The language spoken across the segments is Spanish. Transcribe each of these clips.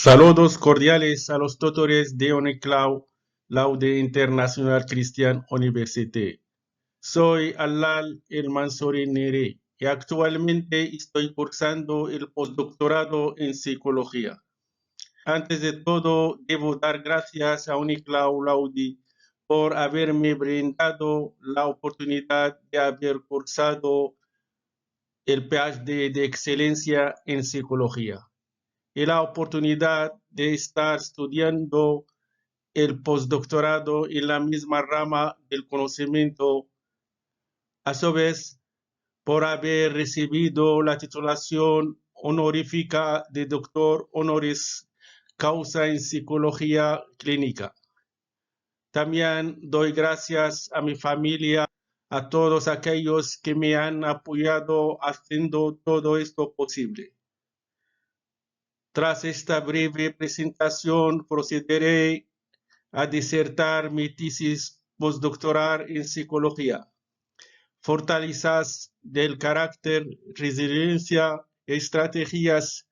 Saludos cordiales a los tutores de UNICLAU, Laude International Christian University. Soy Alal El Mansouri Nere y actualmente estoy cursando el postdoctorado en psicología. Antes de todo, debo dar gracias a UNICLAU Laude por haberme brindado la oportunidad de haber cursado el PhD de excelencia en psicología y la oportunidad de estar estudiando el postdoctorado en la misma rama del conocimiento, a su vez por haber recibido la titulación honorífica de doctor honoris causa en psicología clínica. También doy gracias a mi familia, a todos aquellos que me han apoyado haciendo todo esto posible. Tras esta breve presentación, procederé a disertar mi tesis postdoctoral en psicología. Fortalezas del carácter, resiliencia y estrategias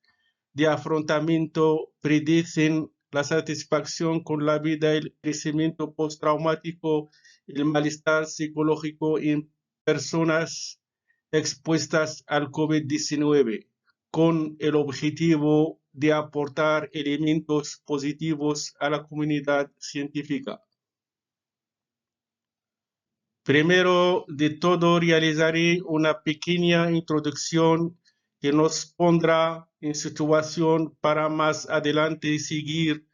de afrontamiento predicen la satisfacción con la vida, el crecimiento postraumático, el malestar psicológico en personas expuestas al COVID-19, con el objetivo de aportar elementos positivos a la comunidad científica. Primero de todo, realizaré una pequeña introducción que nos pondrá en situación para más adelante seguir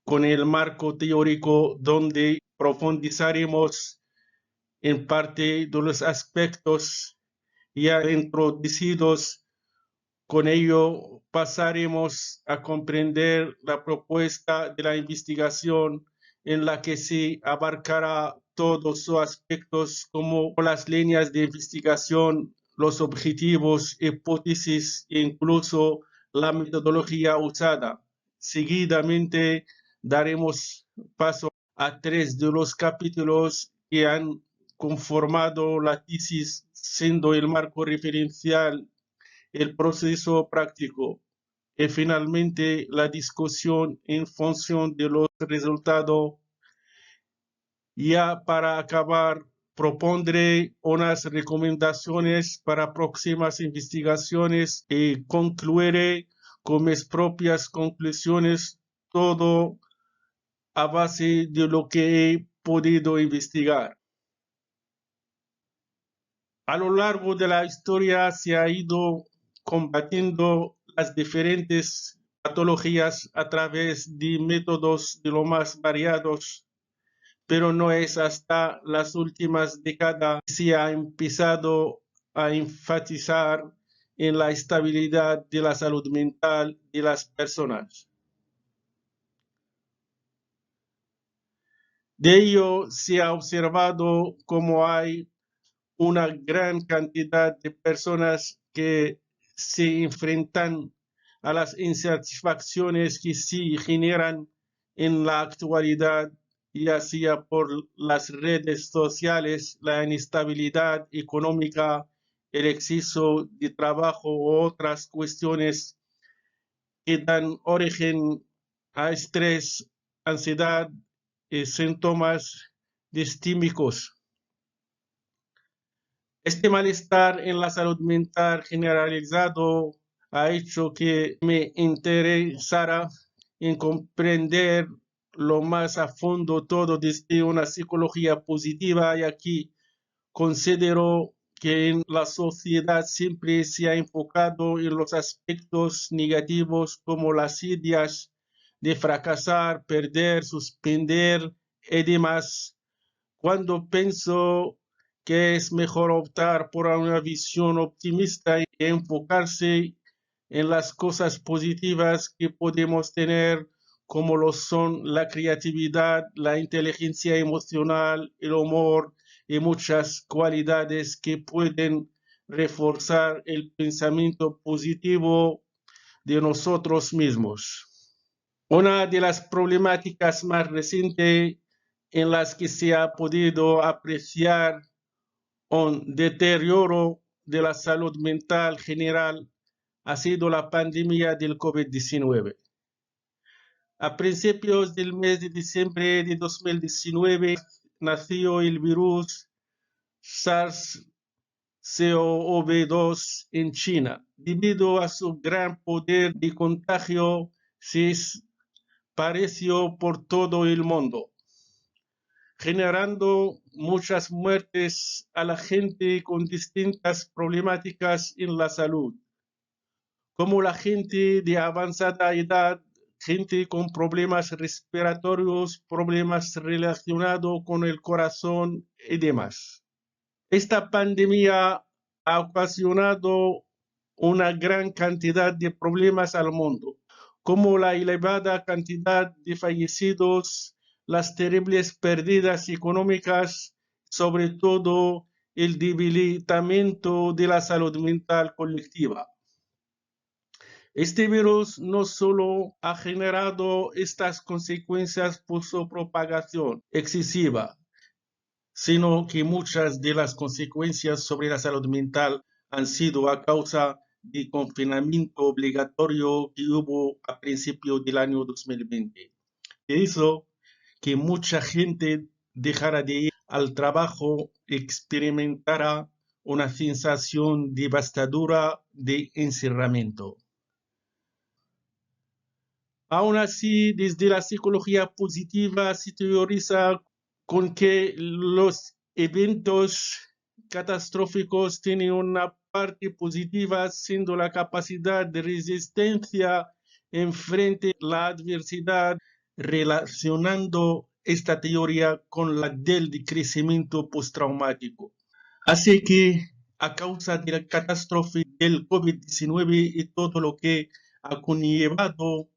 con el marco teórico donde profundizaremos en parte de los aspectos ya introducidos. Con ello pasaremos a comprender la propuesta de la investigación en la que se abarcará todos sus aspectos como las líneas de investigación, los objetivos, hipótesis e incluso la metodología usada. Seguidamente daremos paso a 3 de los capítulos que han conformado la tesis, siendo el marco referencial el proceso práctico y finalmente la discusión en función de los resultados. Ya para acabar, propondré unas recomendaciones para próximas investigaciones y concluiré con mis propias conclusiones, todo a base de lo que he podido investigar. A lo largo de la historia se ha ido combatiendo las diferentes patologías a través de métodos de lo más variados, pero no es hasta las últimas décadas que se ha empezado a enfatizar en la estabilidad de la salud mental de las personas. De ello se ha observado cómo hay una gran cantidad de personas que se enfrentan a las insatisfacciones que se generan en la actualidad, ya sea por las redes sociales, la inestabilidad económica, el exceso de trabajo u otras cuestiones que dan origen a estrés, ansiedad y síntomas distímicos. Este malestar en la salud mental generalizado ha hecho que me interesara en comprender lo más a fondo todo desde una psicología positiva, y aquí considero que en la sociedad siempre se ha enfocado en los aspectos negativos como las ideas de fracasar, perder, suspender y demás. Cuando pienso que es mejor optar por una visión optimista y enfocarse en las cosas positivas que podemos tener, como lo son la creatividad, la inteligencia emocional, el humor y muchas cualidades que pueden reforzar el pensamiento positivo de nosotros mismos. Una de las problemáticas más recientes en las que se ha podido apreciar un deterioro de la salud mental general ha sido la pandemia del COVID-19. A principios del mes de diciembre de 2019 nació el virus SARS-CoV-2 en China. Debido a su gran poder de contagio, se esparció por todo el mundo, generando muchas muertes a la gente con distintas problemáticas en la salud, como la gente de avanzada edad, gente con problemas respiratorios, problemas relacionados con el corazón y demás. Esta pandemia ha ocasionado una gran cantidad de problemas al mundo, como la elevada cantidad de fallecidos, las terribles pérdidas económicas, sobre todo el debilitamiento de la salud mental colectiva. Este virus no solo ha generado estas consecuencias por su propagación excesiva, sino que muchas de las consecuencias sobre la salud mental han sido a causa del confinamiento obligatorio que hubo a principios del año 2020. Hizo que mucha gente dejara de ir al trabajo y experimentara una sensación devastadora de encerramiento. Aún así, desde la psicología positiva se teoriza con que los eventos catastróficos tienen una parte positiva, siendo la capacidad de resistencia en frente a la adversidad, relacionando esta teoría con la del crecimiento postraumático. Así que, a causa de la catástrofe del COVID-19 y todo lo que ha conllevado,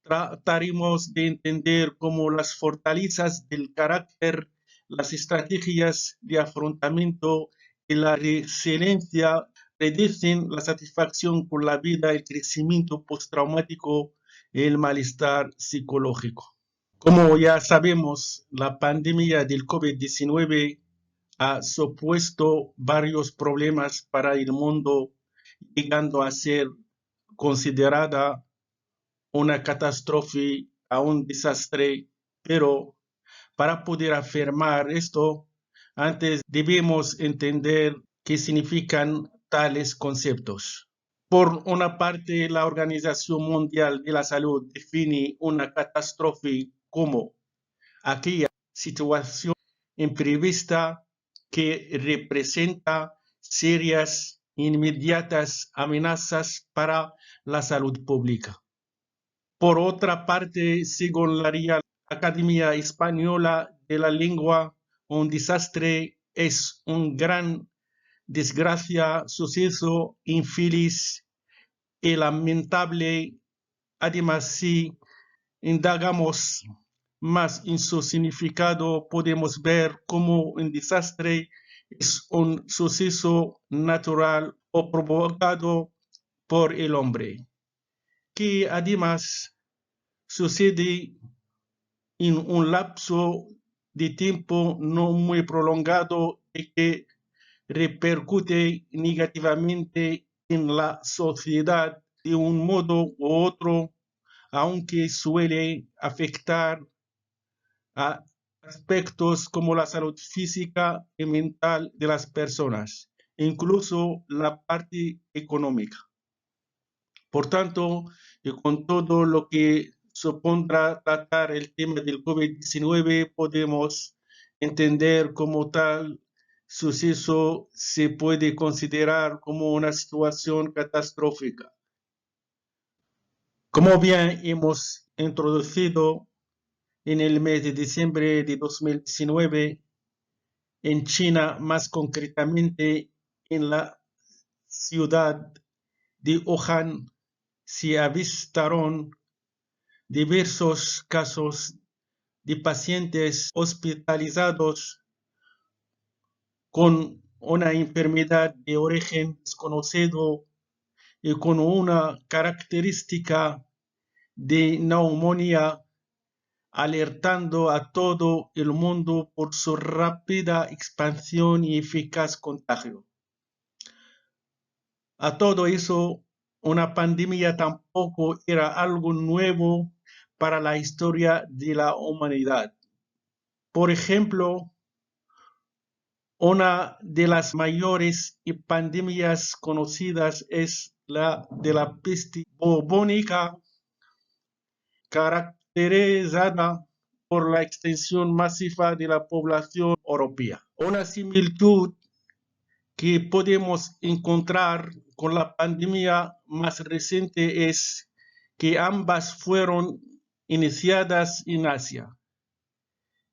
trataremos de entender cómo las fortalezas del carácter, las estrategias de afrontamiento y la resiliencia predicen la satisfacción con la vida, el crecimiento postraumático y el malestar psicológico. Como ya sabemos, la pandemia del COVID-19 ha supuesto varios problemas para el mundo, llegando a ser considerada una catástrofe, a un desastre, pero para poder afirmar esto, antes debemos entender qué significan tales conceptos. Por una parte, la Organización Mundial de la Salud define una catástrofe como aquella situación imprevista que representa serias e inmediatas amenazas para la salud pública. Por otra parte, según la Real Academia Española de la Lengua, un desastre es un gran desgracia, suceso infeliz y lamentable. Además, si indagamos más en su significado, podemos ver cómo un desastre es un suceso natural o provocado por el hombre, que además sucede en un lapso de tiempo no muy prolongado y que repercute negativamente en la sociedad de un modo u otro, aunque suele afectar a aspectos como la salud física y mental de las personas, incluso la parte económica. Por tanto, y con todo lo que supondrá tratar el tema del COVID-19, podemos entender como tal suceso se puede considerar como una situación catastrófica. Como bien hemos introducido, en el mes de diciembre de 2019, en China, más concretamente en la ciudad de Wuhan, se avistaron diversos casos de pacientes hospitalizados con una enfermedad de origen desconocido y con una característica de neumonía, alertando a todo el mundo por su rápida expansión y eficaz contagio. A todo eso, una pandemia tampoco era algo nuevo para la historia de la humanidad. Por ejemplo, una de las mayores pandemias conocidas es la de la peste bubónica, caracterizada por la extensión masiva de la población europea. Una similitud que podemos encontrar con la pandemia más reciente es que ambas fueron iniciadas en Asia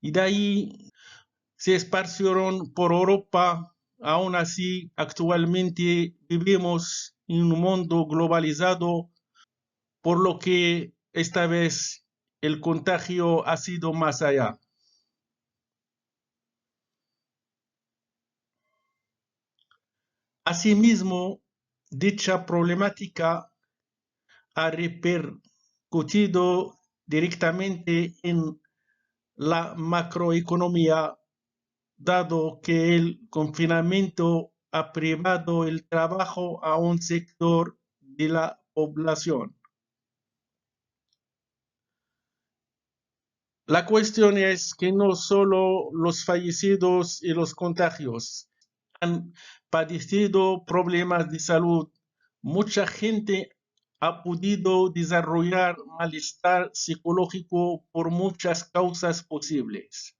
y de ahí se esparcieron por Europa. Aún así, actualmente vivimos en un mundo globalizado, por lo que esta vez el contagio ha sido más allá. Asimismo, dicha problemática ha repercutido directamente en la macroeconomía, dado que el confinamiento ha privado el trabajo a un sector de la población. La cuestión es que no solo los fallecidos y los contagios han padecido problemas de salud, mucha gente ha podido desarrollar malestar psicológico por muchas causas posibles,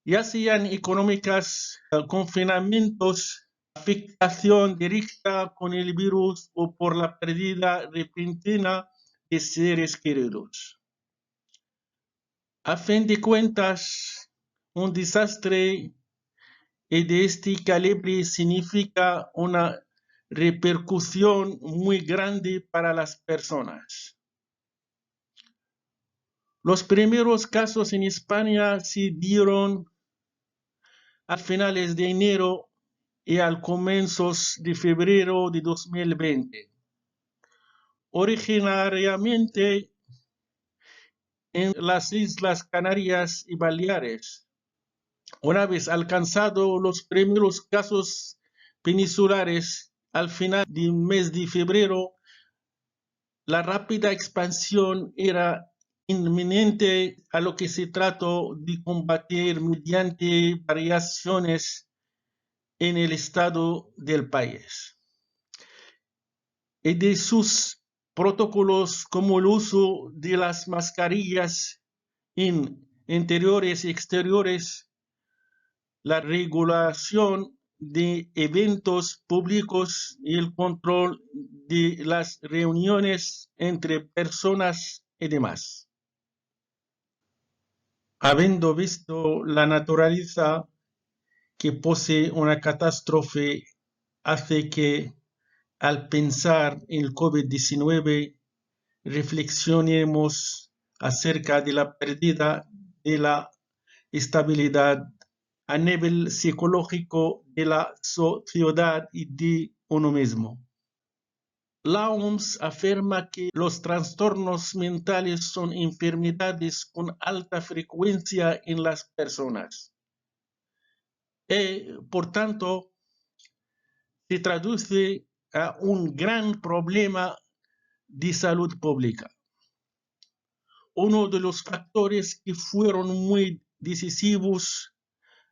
ya sean económicas, confinamientos, afectación directa con el virus o por la pérdida repentina de seres queridos. A fin de cuentas, un desastre de este calibre significa una repercusión muy grande para las personas. Los primeros casos en España se dieron a finales de enero y al comienzos de febrero de 2020. Originariamente en las Islas Canarias y Baleares. Una vez alcanzados los primeros casos peninsulares al final del mes de febrero, la rápida expansión era inminente, a lo que se trató de combatir mediante variaciones en el estado del país y de sus protocolos, como el uso de las mascarillas en interiores y exteriores, la regulación de eventos públicos y el control de las reuniones entre personas y demás. Habiendo visto la naturaleza que posee una catástrofe, hace que al pensar en el COVID-19 reflexionemos acerca de la pérdida de la estabilidad a nivel psicológico de la sociedad y de uno mismo. La OMS afirma que los trastornos mentales son enfermedades con alta frecuencia en las personas y, por tanto, se traduce a un gran problema de salud pública. Uno de los factores que fueron muy decisivos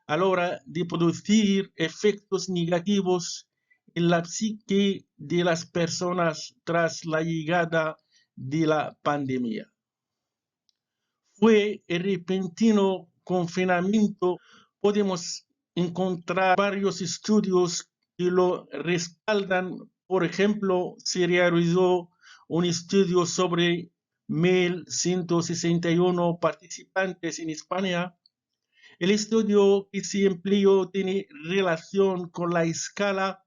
a la hora de producir efectos negativos en la psique de las personas tras la llegada de la pandemia fue el repentino confinamiento. Podemos encontrar varios estudios que lo respaldan. Por ejemplo, se realizó un estudio sobre 1.161 participantes en España. El estudio que se empleó tiene relación con la escala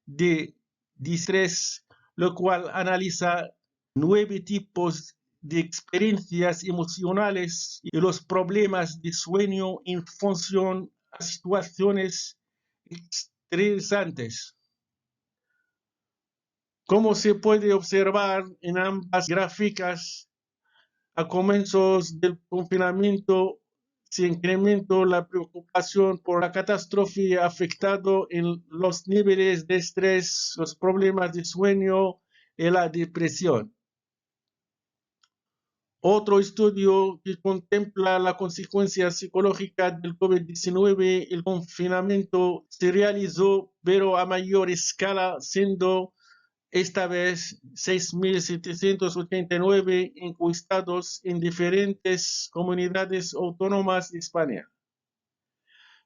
de distrés, lo cual analiza 9 tipos de experiencias emocionales y los problemas de sueño en función a situaciones estresantes. Como se puede observar en ambas gráficas, a comienzos del confinamiento se incrementó la preocupación por la catástrofe, afectando en los niveles de estrés, los problemas de sueño y la depresión. Otro estudio que contempla la consecuencia psicológica del COVID-19, el confinamiento, se realizó, pero a mayor escala, siendo esta vez 6.789 encuestados en diferentes comunidades autónomas de España.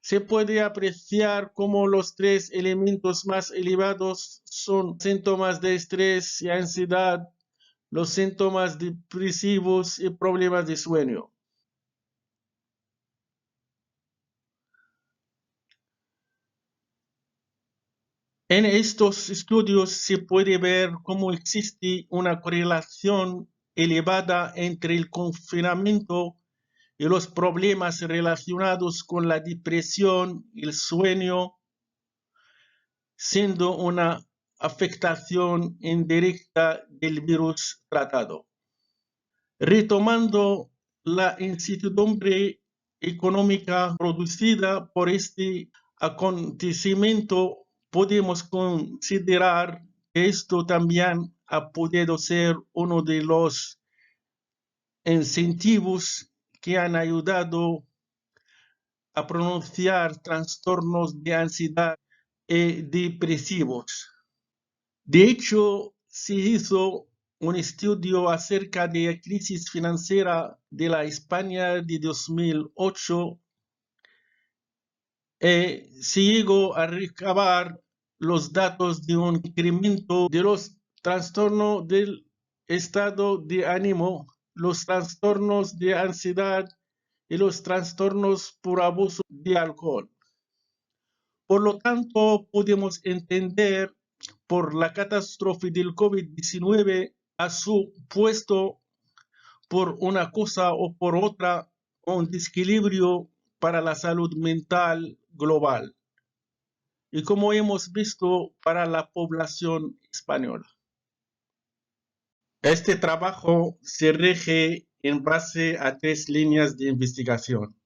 Se puede apreciar cómo los tres elementos más elevados son síntomas de estrés y ansiedad, los síntomas depresivos y problemas de sueño. En estos estudios se puede ver cómo existe una correlación elevada entre el confinamiento y los problemas relacionados con la depresión y el sueño, siendo una afectación indirecta del virus tratado. Retomando la incertidumbre económica producida por este acontecimiento, podemos considerar que esto también ha podido ser uno de los incentivos que han ayudado a pronunciar trastornos de ansiedad y depresivos. De hecho, se hizo un estudio acerca de la crisis financiera de la España de 2008 y se llegó a recabar los datos de un incremento de los trastornos del estado de ánimo, los trastornos de ansiedad y los trastornos por abuso de alcohol. Por lo tanto, podemos entender por la catástrofe del COVID-19 ha supuesto por una cosa o por otra un desequilibrio para la salud mental global y como hemos visto para la población española. Este trabajo se rige en base a tres líneas de investigación.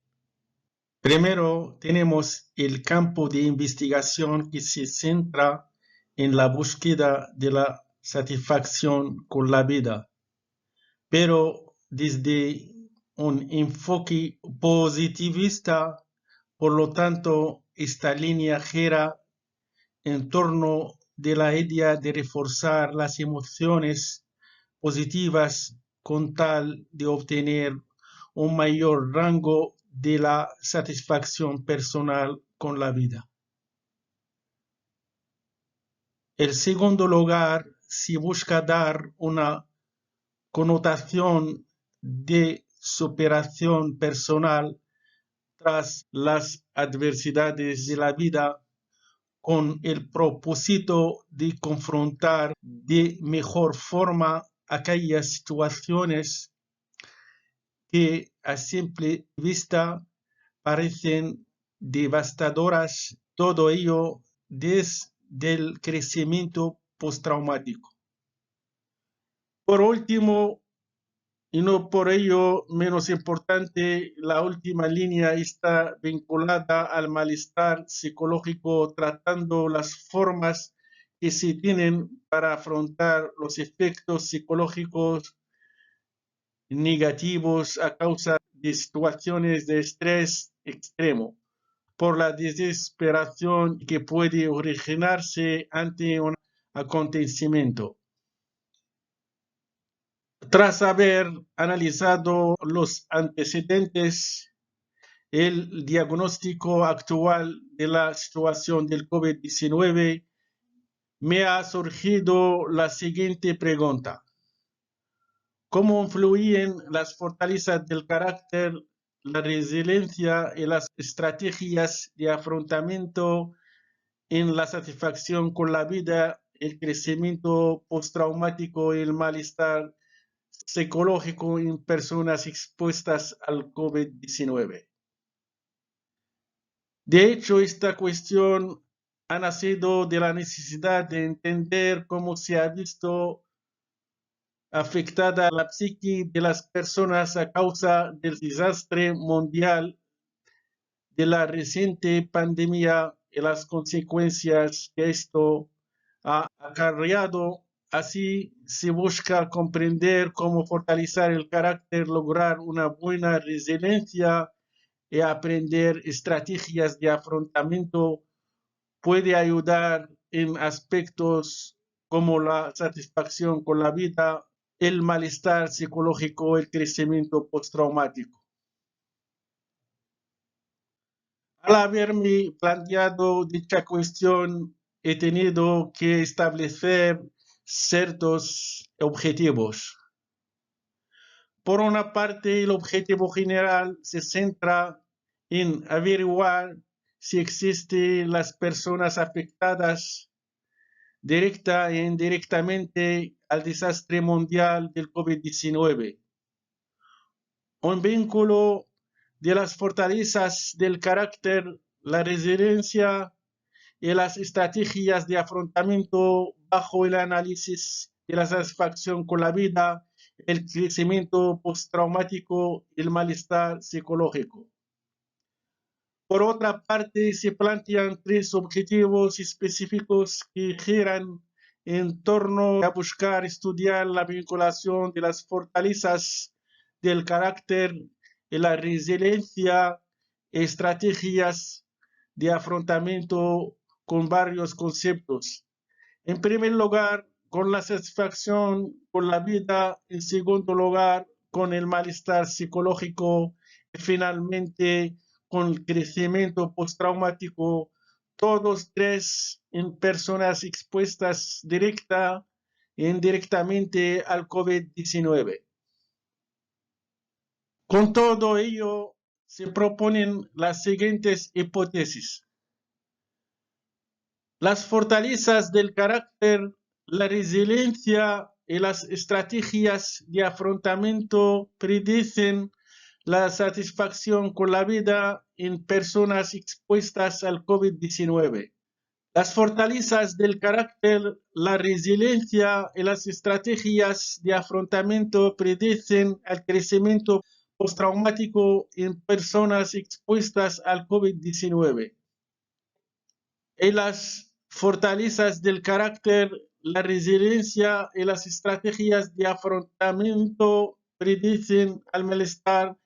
Primero, tenemos el campo de investigación que se centra en la búsqueda de la satisfacción con la vida, pero desde un enfoque positivista. Por lo tanto, esta línea gira en torno de la idea de reforzar las emociones positivas con tal de obtener un mayor rango de la satisfacción personal con la vida. En segundo lugar, se busca dar una connotación de superación personal tras las adversidades de la vida con el propósito de confrontar de mejor forma aquellas situaciones que a simple vista parecen devastadoras, todo ello desde el crecimiento postraumático. Por último, y no por ello menos importante, la última línea está vinculada al malestar psicológico, tratando las formas que se tienen para afrontar los efectos psicológicos negativos a causa de situaciones de estrés extremo, por la desesperación que puede originarse ante un acontecimiento. Tras haber analizado los antecedentes, el diagnóstico actual de la situación del COVID-19, me ha surgido la siguiente pregunta. ¿Cómo influyen las fortalezas del carácter, la resiliencia y las estrategias de afrontamiento en la satisfacción con la vida, el crecimiento postraumático y el malestar psicológico en personas expuestas al COVID-19? De hecho, esta cuestión ha nacido de la necesidad de entender cómo se ha visto afectada la psique de las personas a causa del desastre mundial de la reciente pandemia y las consecuencias que esto ha acarreado Así se busca comprender cómo fortalecer el carácter, lograr una buena resiliencia y aprender estrategias de afrontamiento puede ayudar en aspectos como la satisfacción con la vida, el malestar psicológico, el crecimiento postraumático. Al haberme planteado dicha cuestión, he tenido que establecer ciertos objetivos. Por una parte, el objetivo general se centra en averiguar si existen las personas afectadas directa e indirectamente al desastre mundial del COVID-19. Un vínculo de las fortalezas del carácter, la resiliencia y las estrategias de afrontamiento bajo el análisis de la satisfacción con la vida, el crecimiento postraumático y el malestar psicológico. Por otra parte, se plantean tres objetivos específicos que giran en torno a buscar estudiar la vinculación de las fortalezas del carácter y la resiliencia, estrategias de afrontamiento con varios conceptos. En primer lugar, con la satisfacción con la vida. En segundo lugar, con el malestar psicológico. Y finalmente, con el crecimiento postraumático. Todos tres en personas expuestas directa e indirectamente al COVID-19. Con todo ello, se proponen las siguientes hipótesis. Las fortalezas del carácter, la resiliencia y las estrategias de afrontamiento predicen la satisfacción con la vida en personas expuestas al COVID-19. Las fortalezas del carácter, la resiliencia y las estrategias de afrontamiento predicen el crecimiento postraumático en personas expuestas al COVID-19. Y las fortalezas del carácter, la resiliencia y las estrategias de afrontamiento predicen al malestar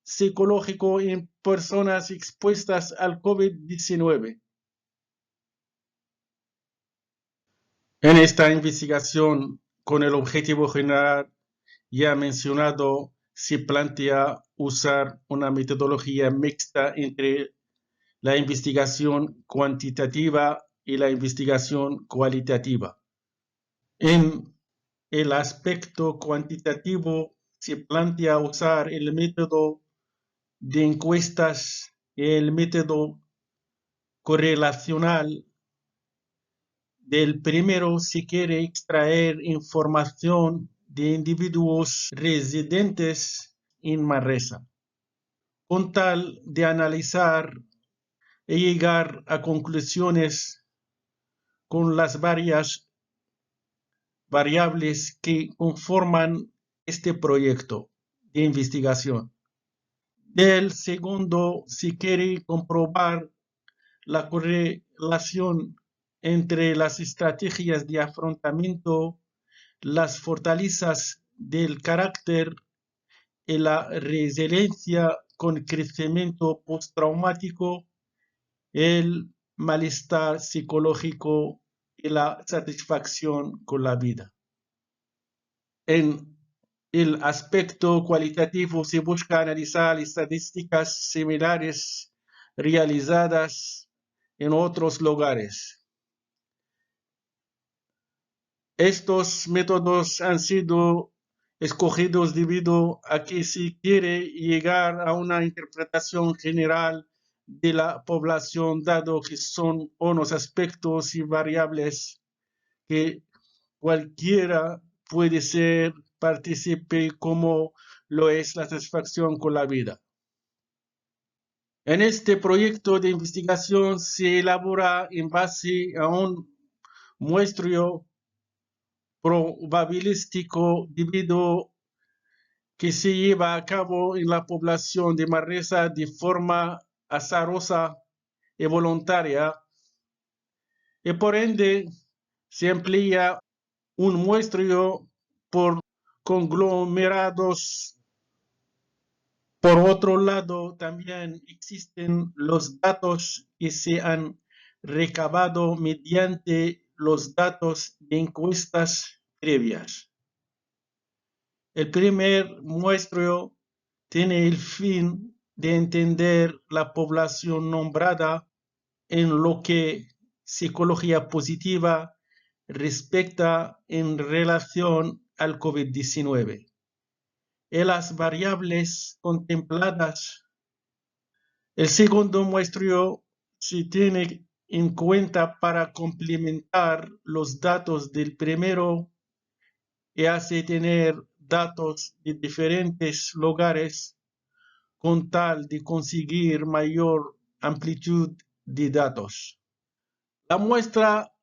psicológico en personas expuestas al COVID-19. En esta investigación, con el objetivo general ya mencionado, se plantea usar una metodología mixta entre la investigación cuantitativa y la investigación cualitativa. En el aspecto cuantitativo se plantea usar el método de encuestas y el método correlacional. Del primero se quiere extraer información de individuos residentes en Manresa, con tal de analizar y llegar a conclusiones con las varias variables que conforman este proyecto de investigación. Del segundo, se quiere comprobar la correlación entre las estrategias de afrontamiento, las fortalezas del carácter y la resiliencia con crecimiento postraumático, el malestar psicológico y la satisfacción con la vida. En el aspecto cualitativo se busca analizar estadísticas similares realizadas en otros lugares. Estos métodos han sido escogidos debido a que se quiere llegar a una interpretación general de la población, dado que son unos aspectos y variables que cualquiera puede ser partícipe, como lo es la satisfacción con la vida. En este proyecto de investigación se elabora en base a un muestreo probabilístico debido que se lleva a cabo en la población de Manresa de forma azarosa y voluntaria, y por ende se emplea un muestreo por conglomerados. Por otro lado, también existen los datos que se han recabado mediante los datos de encuestas previas. El primer muestreo tiene el fin de entender la población nombrada en lo que psicología positiva respecta en relación al COVID-19. Y las variables contempladas. El segundo muestreo se tiene en cuenta para complementar los datos del primero y hace tener datos de diferentes lugares con tal de conseguir mayor amplitud de datos. La muestra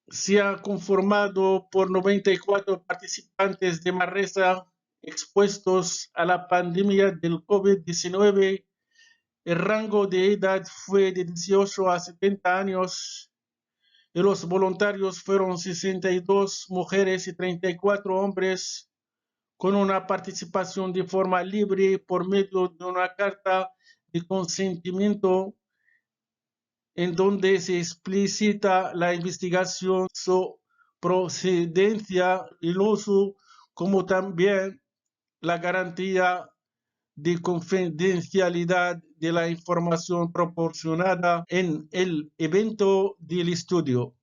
se ha conformado por 94 participantes de Manresa expuestos a la pandemia del COVID-19. El rango de edad fue de 18 a 70 años y los voluntarios fueron 62 mujeres y 34 hombres, con una participación de forma libre por medio de una carta de consentimiento en donde se explicita la investigación, su procedencia, el uso, como también la garantía de confidencialidad de la información proporcionada en el evento del estudio.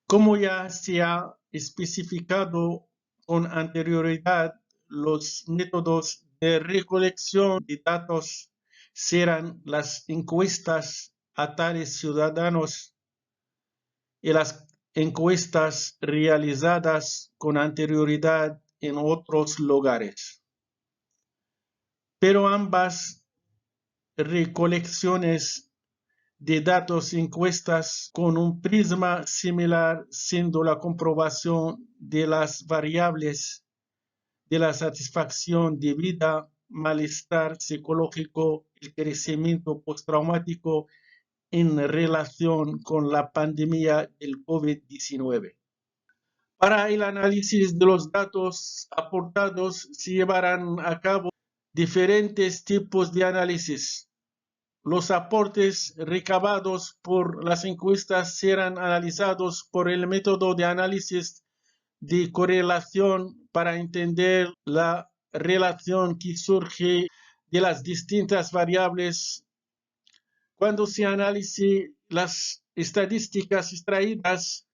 Como ya se ha especificado con anterioridad, los métodos de recolección de datos serán las encuestas a tales ciudadanos y las encuestas realizadas con anterioridad en otros lugares. Pero ambas recolecciones de datos encuestas con un prisma similar, siendo la comprobación de las variables de la satisfacción de vida, malestar psicológico, el crecimiento postraumático en relación con la pandemia del COVID-19. Para el análisis de los datos aportados se llevarán a cabo diferentes tipos de análisis. Los aportes recabados por las encuestas serán analizados por el método de análisis de correlación para entender la relación que surge de las distintas variables. Cuando se analice las estadísticas extraídas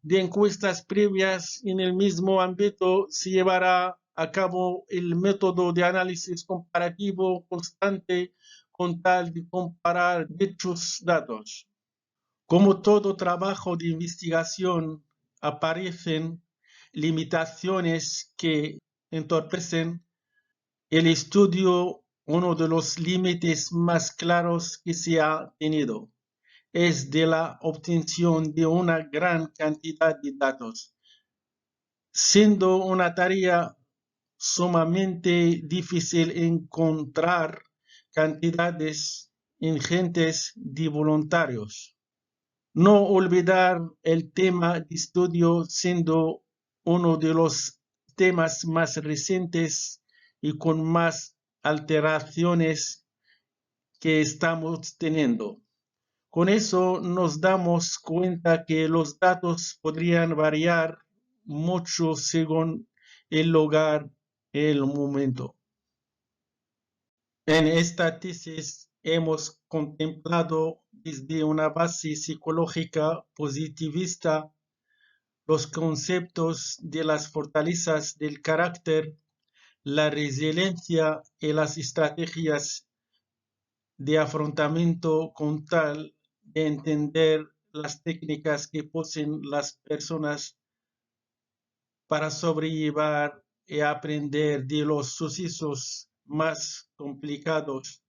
de encuestas previas en el mismo ámbito, se llevará a cabo el método de análisis comparativo constante con tal de comparar dichos datos. Como todo trabajo de investigación, aparecen limitaciones que entorpecen el estudio. Uno de los límites más claros que se ha tenido es de la obtención de una gran cantidad de datos, siendo una tarea sumamente difícil encontrar cantidades ingentes de voluntarios. No olvidar el tema de estudio siendo uno de los temas más recientes y con más alteraciones que estamos teniendo. Con eso nos damos cuenta que los datos podrían variar mucho según el lugar y el momento. En esta tesis hemos contemplado desde una base psicológica positivista los conceptos de las fortalezas del carácter, la resiliencia y las estrategias de afrontamiento con tal de entender las técnicas que poseen las personas para sobrellevar y aprender de los sucesos más complicados.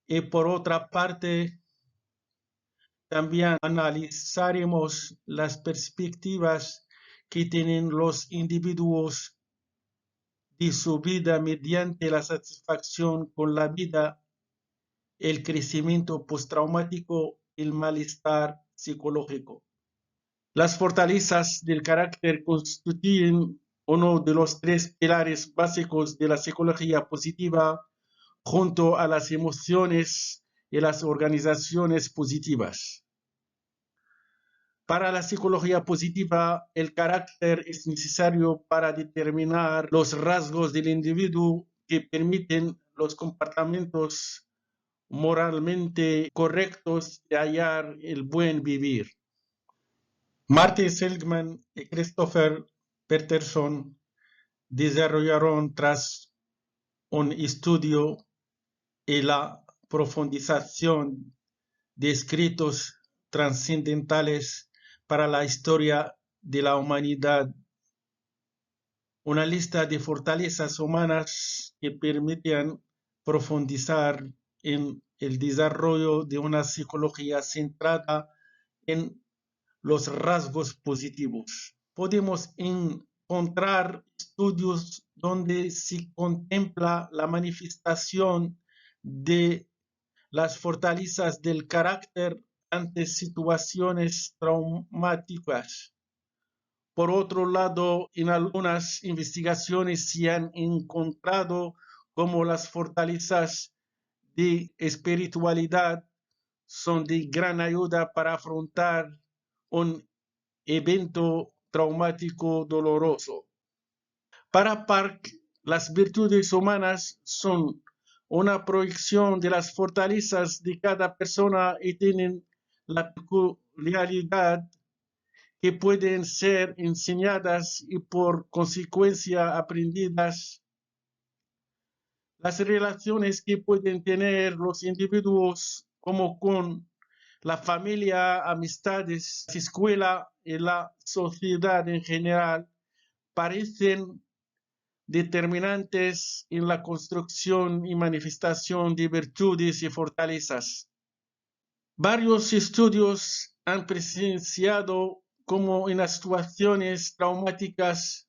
Y por otra parte, también analizaremos las perspectivas que tienen los individuos de su vida mediante la satisfacción con la vida, el crecimiento postraumático, el malestar psicológico. Las fortalezas del carácter constituyen uno de los tres pilares básicos de la psicología positiva, junto a las emociones y las organizaciones positivas. Para la psicología positiva, el carácter es necesario para determinar los rasgos del individuo que permiten los comportamientos moralmente correctos y hallar el buen vivir. Martin Seligman y Christopher Peterson desarrollaron tras un estudio y la profundización de escritos trascendentales para la historia de la humanidad una lista de fortalezas humanas que permitían profundizar en el desarrollo de una psicología centrada en los rasgos positivos. Podemos encontrar estudios donde se contempla la manifestación de las fortalezas del carácter ante situaciones traumáticas. Por otro lado, en algunas investigaciones se han encontrado como las fortalezas de espiritualidad son de gran ayuda para afrontar un evento traumático doloroso. Para Park, las virtudes humanas son una proyección de las fortalezas de cada persona y tienen la peculiaridad que pueden ser enseñadas y por consecuencia aprendidas. Las relaciones que pueden tener los individuos como con la familia, amistades, la escuela y la sociedad en general parecen determinantes en la construcción y manifestación de virtudes y fortalezas. Varios estudios han presenciado cómo en las situaciones traumáticas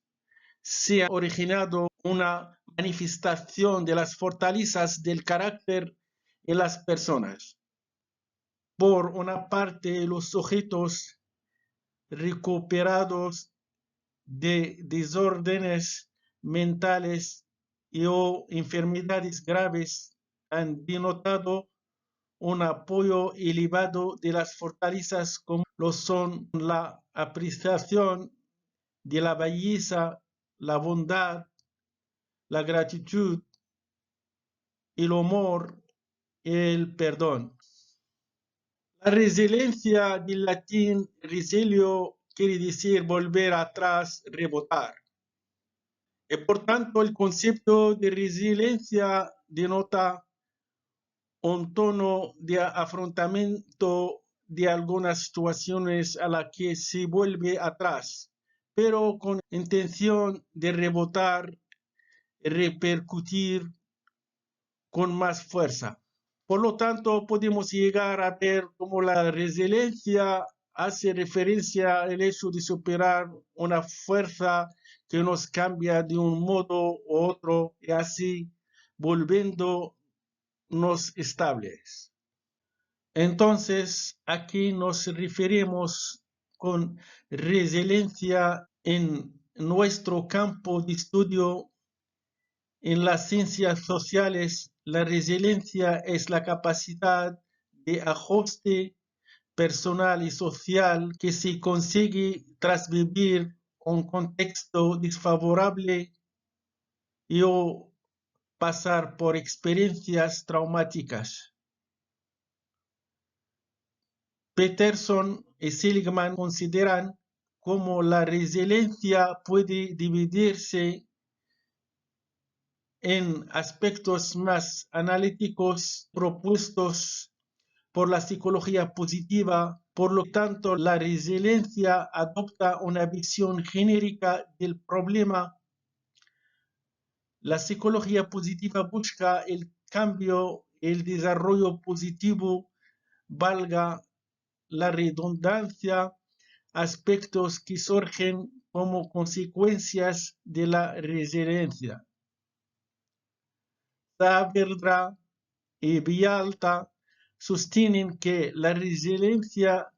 se ha originado una manifestación de las fortalezas del carácter en las personas. Por una parte, los sujetos recuperados de desórdenes mentales y o enfermedades graves han denotado un apoyo elevado de las fortalezas como lo son la apreciación de la belleza, la bondad, la gratitud, el humor y el perdón. La resiliencia del latín resilio quiere decir volver atrás, rebotar. Y por tanto, el concepto de resiliencia denota un tono de afrontamiento de algunas situaciones a las que se vuelve atrás, pero con intención de rebotar y repercutir con más fuerza. Por lo tanto, podemos llegar a ver cómo la resiliencia hace referencia al hecho de superar una fuerza que nos cambia de un modo u otro y así volviéndonos estables. Entonces, aquí nos referimos con resiliencia en nuestro campo de estudio. En las ciencias sociales, la resiliencia es la capacidad de ajuste personal y social que se consigue tras vivir un contexto desfavorable y o pasar por experiencias traumáticas. Peterson y Seligman consideran cómo la resiliencia puede dividirse en aspectos más analíticos propuestos por la psicología positiva. Por lo tanto, la resiliencia adopta una visión genérica del problema. La psicología positiva busca el cambio, el desarrollo positivo, valga la redundancia, aspectos que surgen como consecuencias de la resiliencia. Saavedra y Villalta sostienen que la resiliencia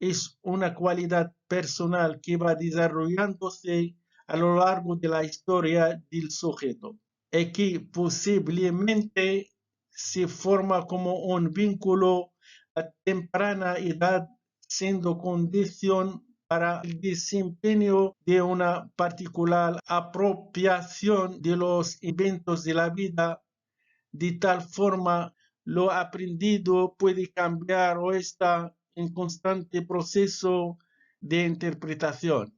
es una cualidad personal que va desarrollándose a lo largo de la historia del sujeto y que posiblemente se forma como un vínculo a temprana edad, siendo condición para el desempeño de una particular apropiación de los eventos de la vida. De tal forma, lo aprendido puede cambiar o está en constante proceso de interpretación.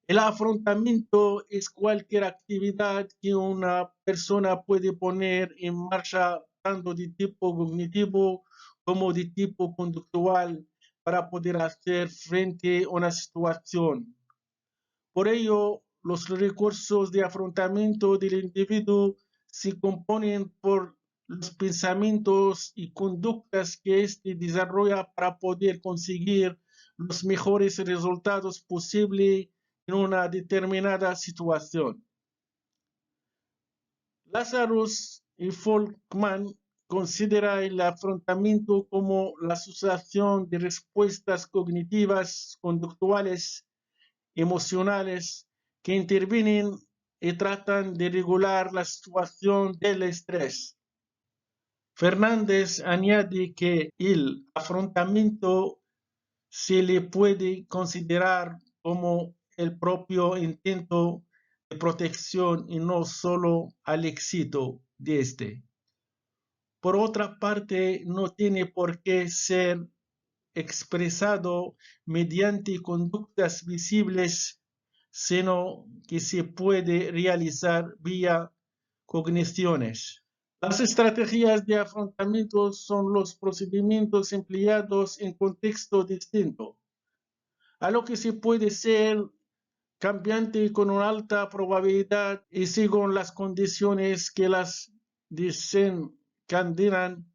El afrontamiento es cualquier actividad que una persona puede poner en marcha tanto de tipo cognitivo como de tipo conductual para poder hacer frente a una situación. Por ello, los recursos de afrontamiento del individuo se componen por los pensamientos y conductas que éste desarrolla para poder conseguir los mejores resultados posibles en una determinada situación. Lazarus y Folkman considera el afrontamiento como la asociación de respuestas cognitivas, conductuales, emocionales que intervienen y tratan de regular la situación del estrés. Fernández añade que el afrontamiento se le puede considerar como el propio intento de protección y no solo al éxito de este. Por otra parte, no tiene por qué ser expresado mediante conductas visibles, sino que se puede realizar vía cogniciones. Las estrategias de afrontamiento son los procedimientos empleados en contexto distinto, a lo que se puede ser cambiante con una alta probabilidad y según las condiciones que las desencadenan.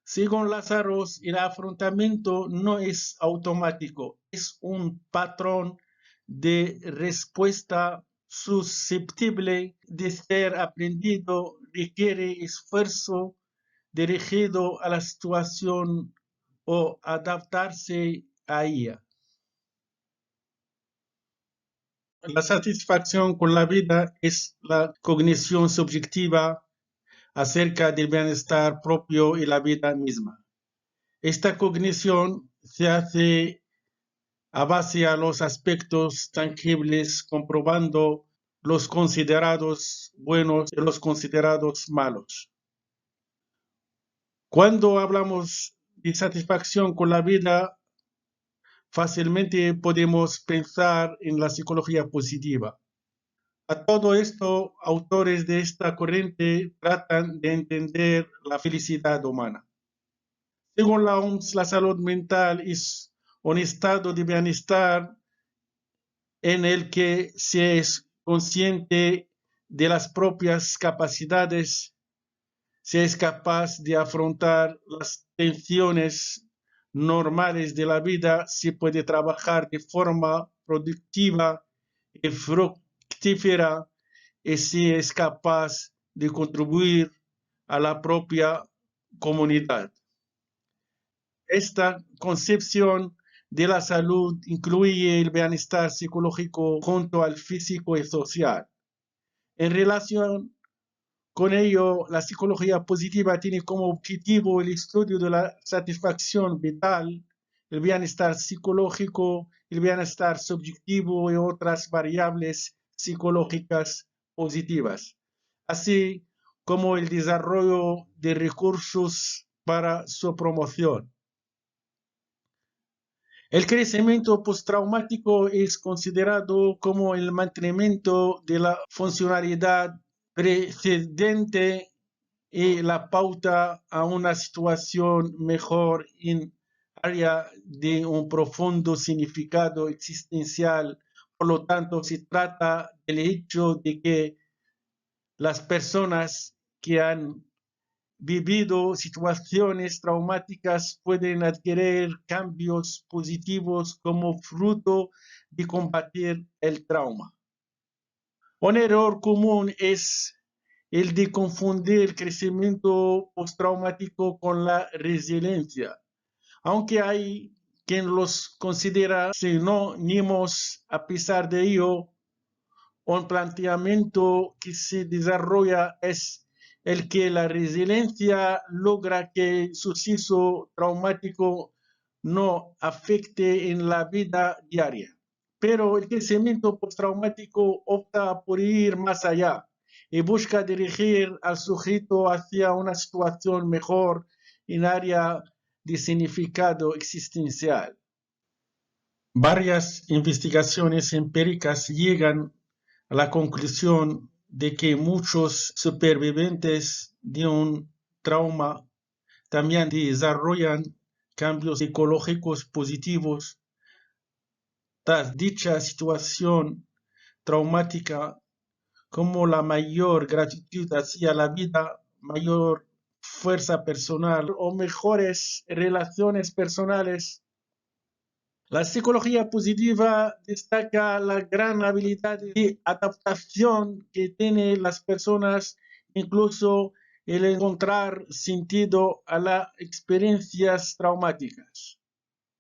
Según Lazarus, el afrontamiento no es automático, es un patrón de respuesta susceptible de ser aprendido, requiere esfuerzo dirigido a la situación o adaptarse a ella. La satisfacción con la vida es la cognición subjetiva acerca del bienestar propio y la vida misma. Esta cognición se hace a base a los aspectos tangibles, comprobando los considerados buenos y los considerados malos. Cuando hablamos de satisfacción con la vida, fácilmente podemos pensar en la psicología positiva. A todo esto, autores de esta corriente tratan de entender la felicidad humana. Según la OMS, la salud mental es un estado de bienestar en el que se es consciente de las propias capacidades, se es capaz de afrontar las tensiones normales de la vida, se puede trabajar de forma productiva y fructífera y se es capaz de contribuir a la propia comunidad. Esta concepción de la salud incluye el bienestar psicológico junto al físico y social. En relación con ello, la psicología positiva tiene como objetivo el estudio de la satisfacción vital, el bienestar psicológico, el bienestar subjetivo y otras variables psicológicas positivas, así como el desarrollo de recursos para su promoción. El crecimiento postraumático es considerado como el mantenimiento de la funcionalidad precedente y la pauta a una situación mejor en área de un profundo significado existencial. Por lo tanto, se trata del hecho de que las personas que han vivido situaciones traumáticas pueden adquirir cambios positivos como fruto de combatir el trauma. Un error común es el de confundir el crecimiento postraumático con la resiliencia. Aunque hay quien los considera sinónimos. A pesar de ello, un planteamiento que se desarrolla es el que la resiliencia logra que el suceso traumático no afecte en la vida diaria. Pero el crecimiento postraumático opta por ir más allá y busca dirigir al sujeto hacia una situación mejor en área de significado existencial. Varias investigaciones empíricas llegan a la conclusión de que muchos supervivientes de un trauma también desarrollan cambios psicológicos positivos tras dicha situación traumática, como la mayor gratitud hacia la vida, mayor fuerza personal o mejores relaciones personales. La psicología positiva destaca la gran habilidad de adaptación que tienen las personas, incluso el encontrar sentido a las experiencias traumáticas.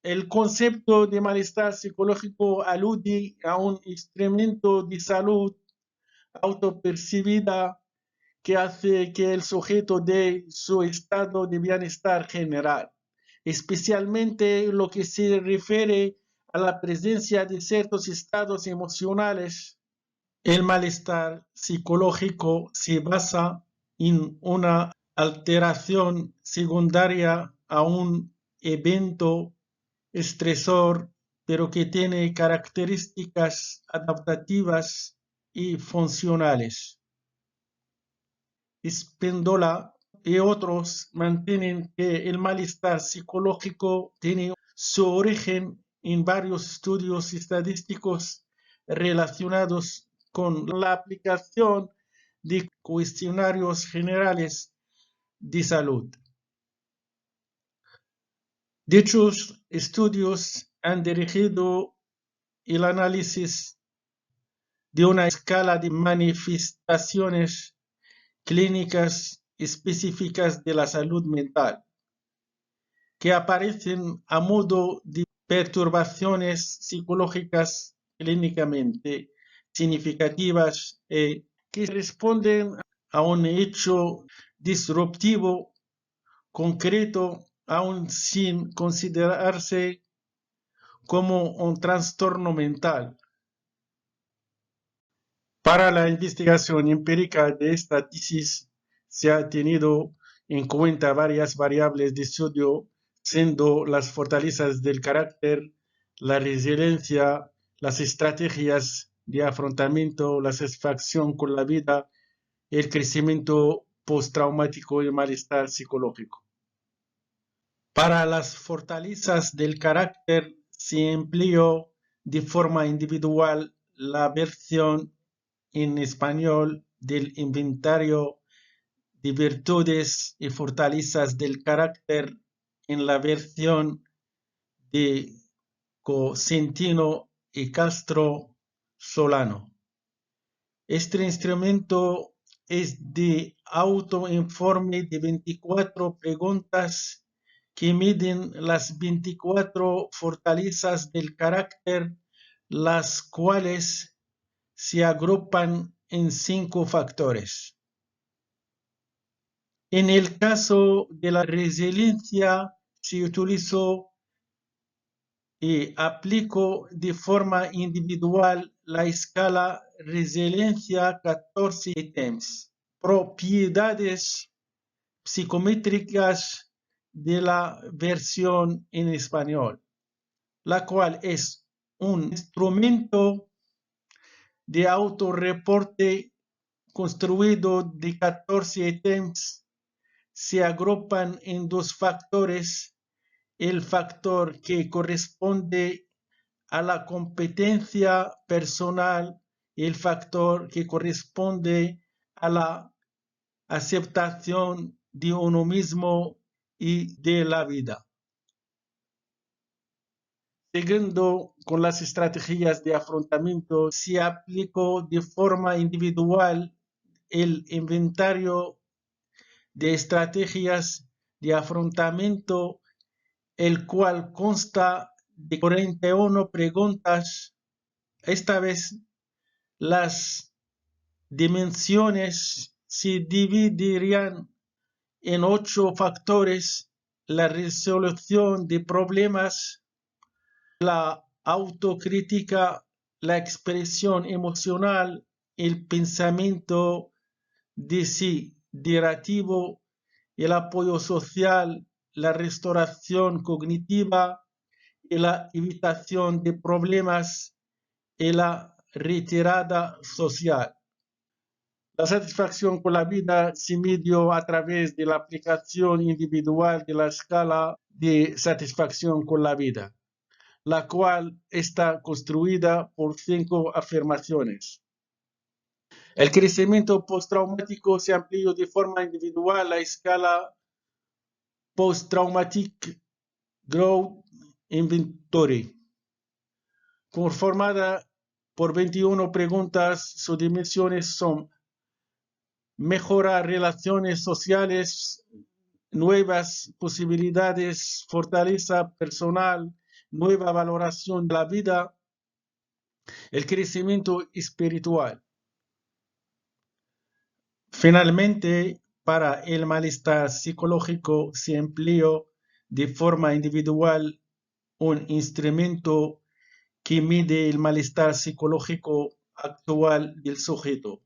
El concepto de malestar psicológico alude a un instrumento de salud autopercibida que hace que el sujeto dé su estado de bienestar general, especialmente lo que se refiere a la presencia de ciertos estados emocionales. El malestar psicológico se basa en una alteración secundaria a un evento estresor, pero que tiene características adaptativas y funcionales. Spindola y otros mantienen que el malestar psicológico tiene su origen en varios estudios estadísticos relacionados con la aplicación de cuestionarios generales de salud. Dichos estudios han dirigido el análisis de una escala de manifestaciones clínicas específicas de la salud mental, que aparecen a modo de perturbaciones psicológicas clínicamente significativas que responden a un hecho disruptivo concreto, aun sin considerarse como un trastorno mental. Para la investigación empírica de esta tesis se ha tenido en cuenta varias variables de estudio, siendo las fortalezas del carácter, la resiliencia, las estrategias de afrontamiento, la satisfacción con la vida, el crecimiento postraumático y el malestar psicológico. Para las fortalezas del carácter se empleó de forma individual la versión en español del inventario de virtudes y fortalezas del carácter en la versión de Cosentino y Castro Solano. Este instrumento es de autoinforme de 24 preguntas que miden las 24 fortalezas del carácter, las cuales se agrupan en 5 factores. En el caso de la resiliencia, se utilizó y aplicó de forma individual la escala resiliencia 14 ítems, propiedades psicométricas de la versión en español, la cual es un instrumento de autorreporte construido de 14 ítems. Se agrupan en 2 factores: el factor que corresponde a la competencia personal y el factor que corresponde a la aceptación de uno mismo y de la vida. Siguiendo con las estrategias de afrontamiento, se aplicó de forma individual el inventario de estrategias de afrontamiento, el cual consta de 41 preguntas, esta vez las dimensiones se dividirían en 8 factores: la resolución de problemas, la autocrítica, la expresión emocional, el pensamiento desiderativo, el apoyo social, la restauración cognitiva y la evitación de problemas y la retirada social. La satisfacción con la vida se midió a través de la aplicación individual de la escala de satisfacción con la vida, la cual está construida por 5 afirmaciones. El crecimiento postraumático se amplió de forma individual a escala Post-Traumatic Growth Inventory, conformada por 21 preguntas. Sus dimensiones son: mejorar relaciones sociales, nuevas posibilidades, fortaleza personal, nueva valoración de la vida, el crecimiento espiritual. Finalmente, para el malestar psicológico se empleó de forma individual un instrumento que mide el malestar psicológico actual del sujeto.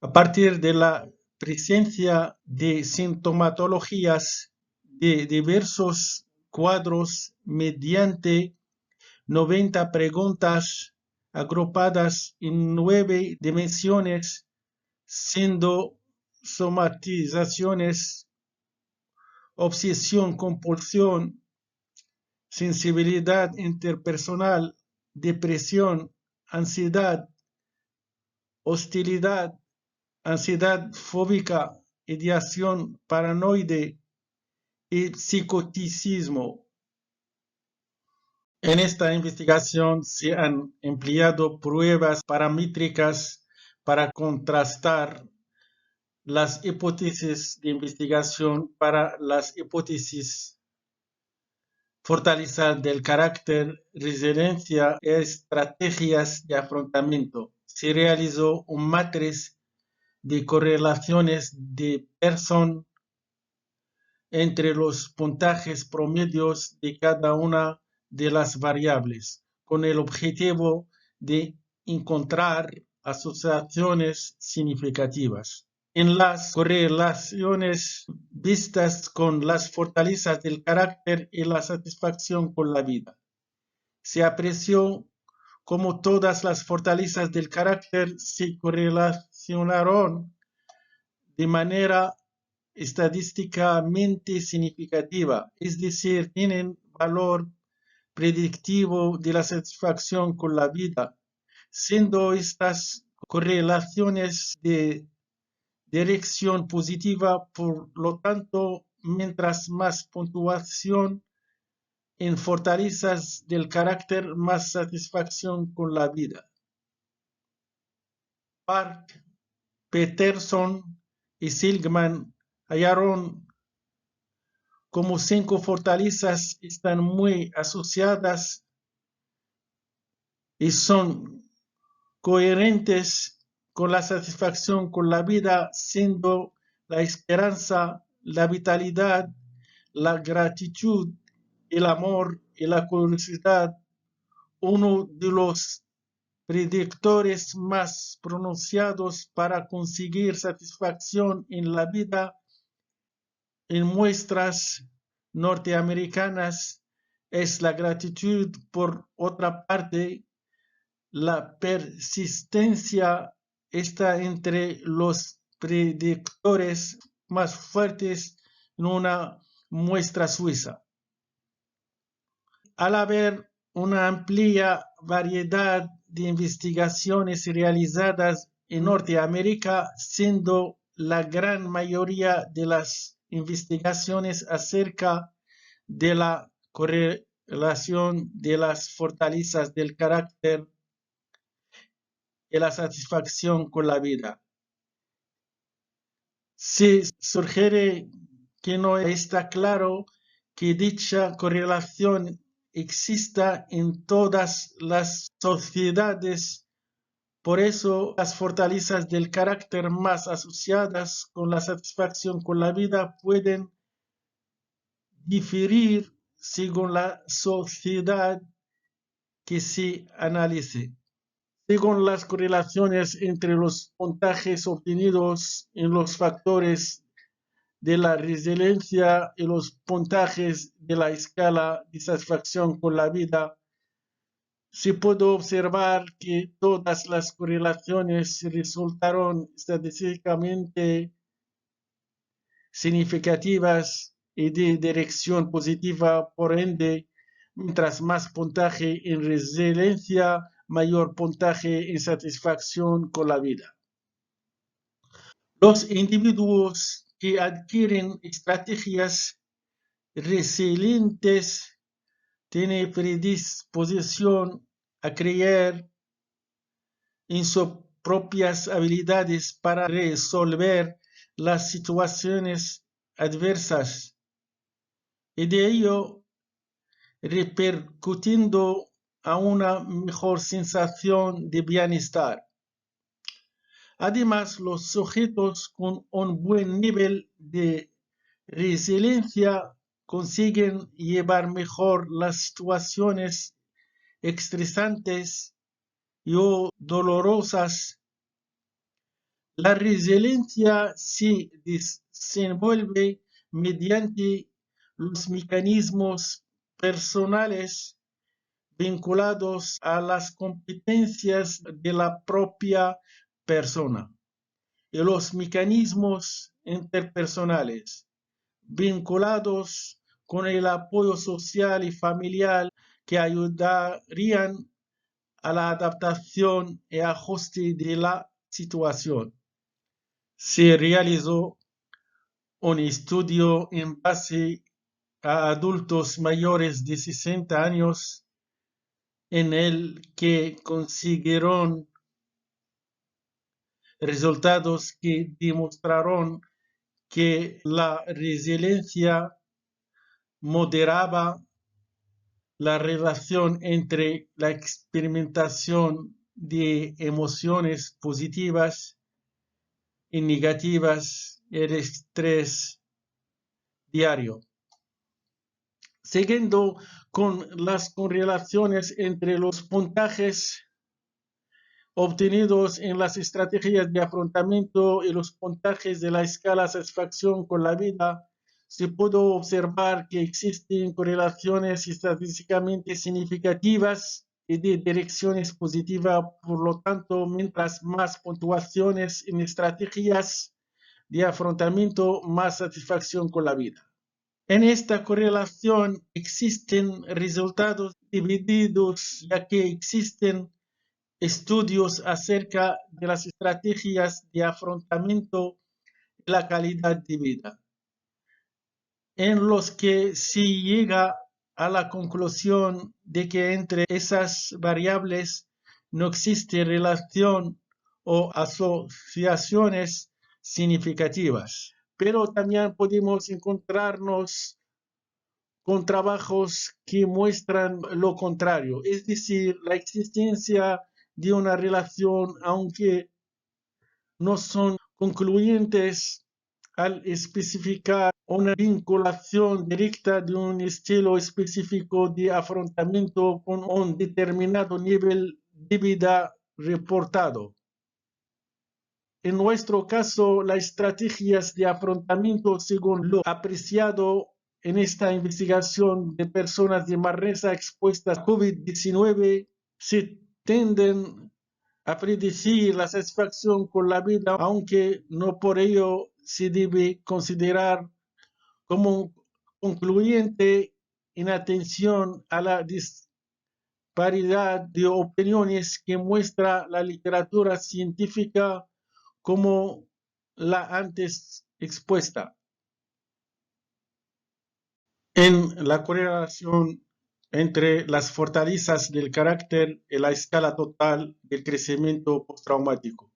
A partir de la presencia de sintomatologías de diversos cuadros mediante 90 preguntas agrupadas en 9 dimensiones, siendo somatizaciones, obsesión, compulsión, sensibilidad interpersonal, depresión, ansiedad, hostilidad, ansiedad fóbica, ideación paranoide y psicoticismo. En esta investigación se han empleado pruebas paramétricas para contrastar las hipótesis de investigación para las hipótesis fortaleza del carácter, resiliencia y estrategias de afrontamiento. Se realizó un matriz de correlaciones de Pearson entre los puntajes promedios de cada una de las variables, con el objetivo de encontrar asociaciones significativas. En las correlaciones vistas con las fortalezas del carácter y la satisfacción con la vida, se apreció cómo todas las fortalezas del carácter se correlacionaron de manera estadísticamente significativa, es decir, tienen valor predictivo de la satisfacción con la vida, siendo estas correlaciones de dirección positiva. Por lo tanto, mientras más puntuación en fortalezas del carácter, más satisfacción con la vida. Park, Peterson y Seligman hallaron como 5 fortalezas están muy asociadas y son coherentes con la satisfacción con la vida, siendo la esperanza, la vitalidad, la gratitud, el amor y la curiosidad uno de los predictores más pronunciados para conseguir satisfacción en la vida. En muestras norteamericanas es la gratitud. Por otra parte, la persistencia está entre los predictores más fuertes en una muestra suiza. Al haber una amplia variedad de investigaciones realizadas en Norteamérica, siendo la gran mayoría de las investigaciones acerca de la correlación de las fortalezas del carácter y la satisfacción con la vida, se sugiere que no está claro que dicha correlación exista en todas las sociedades. Por eso, las fortalezas del carácter más asociadas con la satisfacción con la vida pueden diferir según la sociedad que se analice. Según las correlaciones entre los puntajes obtenidos en los factores de la resiliencia y los puntajes de la escala de satisfacción con la vida, se pudo observar que todas las correlaciones resultaron estadísticamente significativas y de dirección positiva. Por ende, mientras más puntaje en resiliencia, mayor puntaje en satisfacción con la vida. Los individuos que adquieren estrategias resilientes tienen predisposición a creer en sus propias habilidades para resolver las situaciones adversas y de ello repercutiendo a una mejor sensación de bienestar. Además, los sujetos con un buen nivel de resiliencia consiguen llevar mejor las situaciones estresantes y dolorosas. La resiliencia se desenvuelve mediante los mecanismos personales vinculados a las competencias de la propia persona y los mecanismos interpersonales vinculados con el apoyo social y familiar que ayudarían a la adaptación y ajuste de la situación. Se realizó un estudio en base a adultos mayores de 60 años en el que consiguieron resultados que demostraron que la resiliencia moderaba la relación entre la experimentación de emociones positivas y negativas y el estrés diario. Siguiendo con las correlaciones entre los puntajes obtenidos en las estrategias de afrontamiento y los puntajes de la escala de satisfacción con la vida, se pudo observar que existen correlaciones estadísticamente significativas y de direcciones positivas. Por lo tanto, mientras más puntuaciones en estrategias de afrontamiento, más satisfacción con la vida. En esta correlación existen resultados divididos, ya que existen estudios acerca de las estrategias de afrontamiento y la calidad de vida, en los que se llega a la conclusión de que entre esas variables no existe relación o asociaciones significativas. Pero también podemos encontrarnos con trabajos que muestran lo contrario, es decir, la existencia de una relación, aunque no son concluyentes al especificar una vinculación directa de un estilo específico de afrontamiento con un determinado nivel de vida reportado. En nuestro caso, las estrategias de afrontamiento, según lo apreciado en esta investigación de personas de Manresa expuestas a COVID-19, se tienden a predecir la satisfacción con la vida, aunque no por ello se debe considerar como concluyente en atención a la disparidad de opiniones que muestra la literatura científica como la antes expuesta. En la correlación entre las fortalezas del carácter y la escala total del crecimiento postraumático,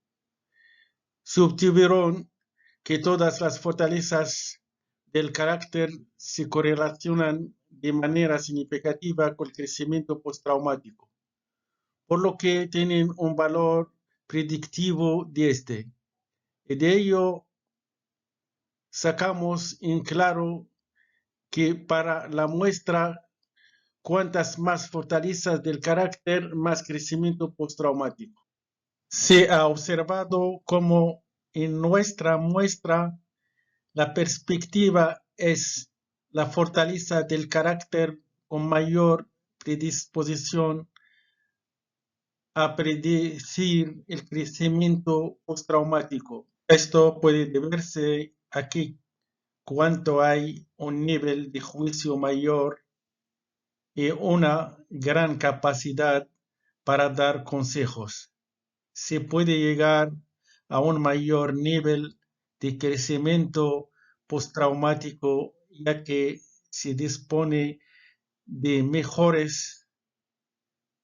se obtuvieron que todas las fortalezas del carácter se correlacionan de manera significativa con el crecimiento postraumático, por lo que tienen un valor predictivo de este. Y de ello sacamos en claro que para la muestra, cuantas más fortalezas del carácter, más crecimiento postraumático. Se ha observado cómo en nuestra muestra la perspectiva es la fortaleza del carácter con mayor predisposición a predecir el crecimiento postraumático. Esto puede deberse a que cuanto hay un nivel de juicio mayor y una gran capacidad para dar consejos, se puede llegar a un mayor nivel de crecimiento postraumático, ya que se dispone de mejores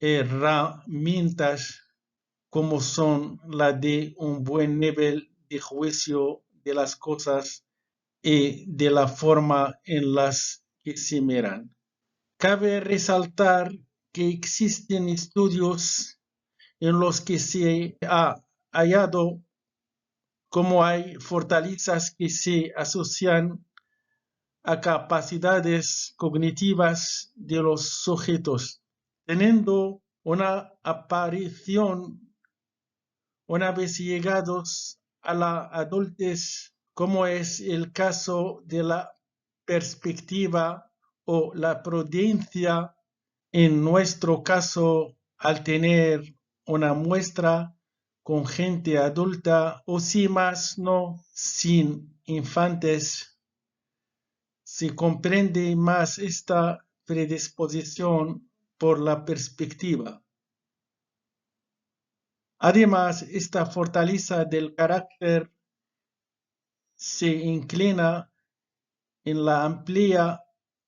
herramientas como son la de un buen nivel de juicio de las cosas y de la forma en las que se miran. Cabe resaltar que existen estudios en los que se ha hallado cómo hay fortalezas que se asocian a capacidades cognitivas de los sujetos, teniendo una aparición una vez llegados a la adultez, como es el caso de la perspectiva o la prudencia. En nuestro caso, al tener una muestra con gente adulta o si más no sin infantes, se comprende más esta predisposición por la perspectiva. Además, esta fortaleza del carácter se inclina en la amplia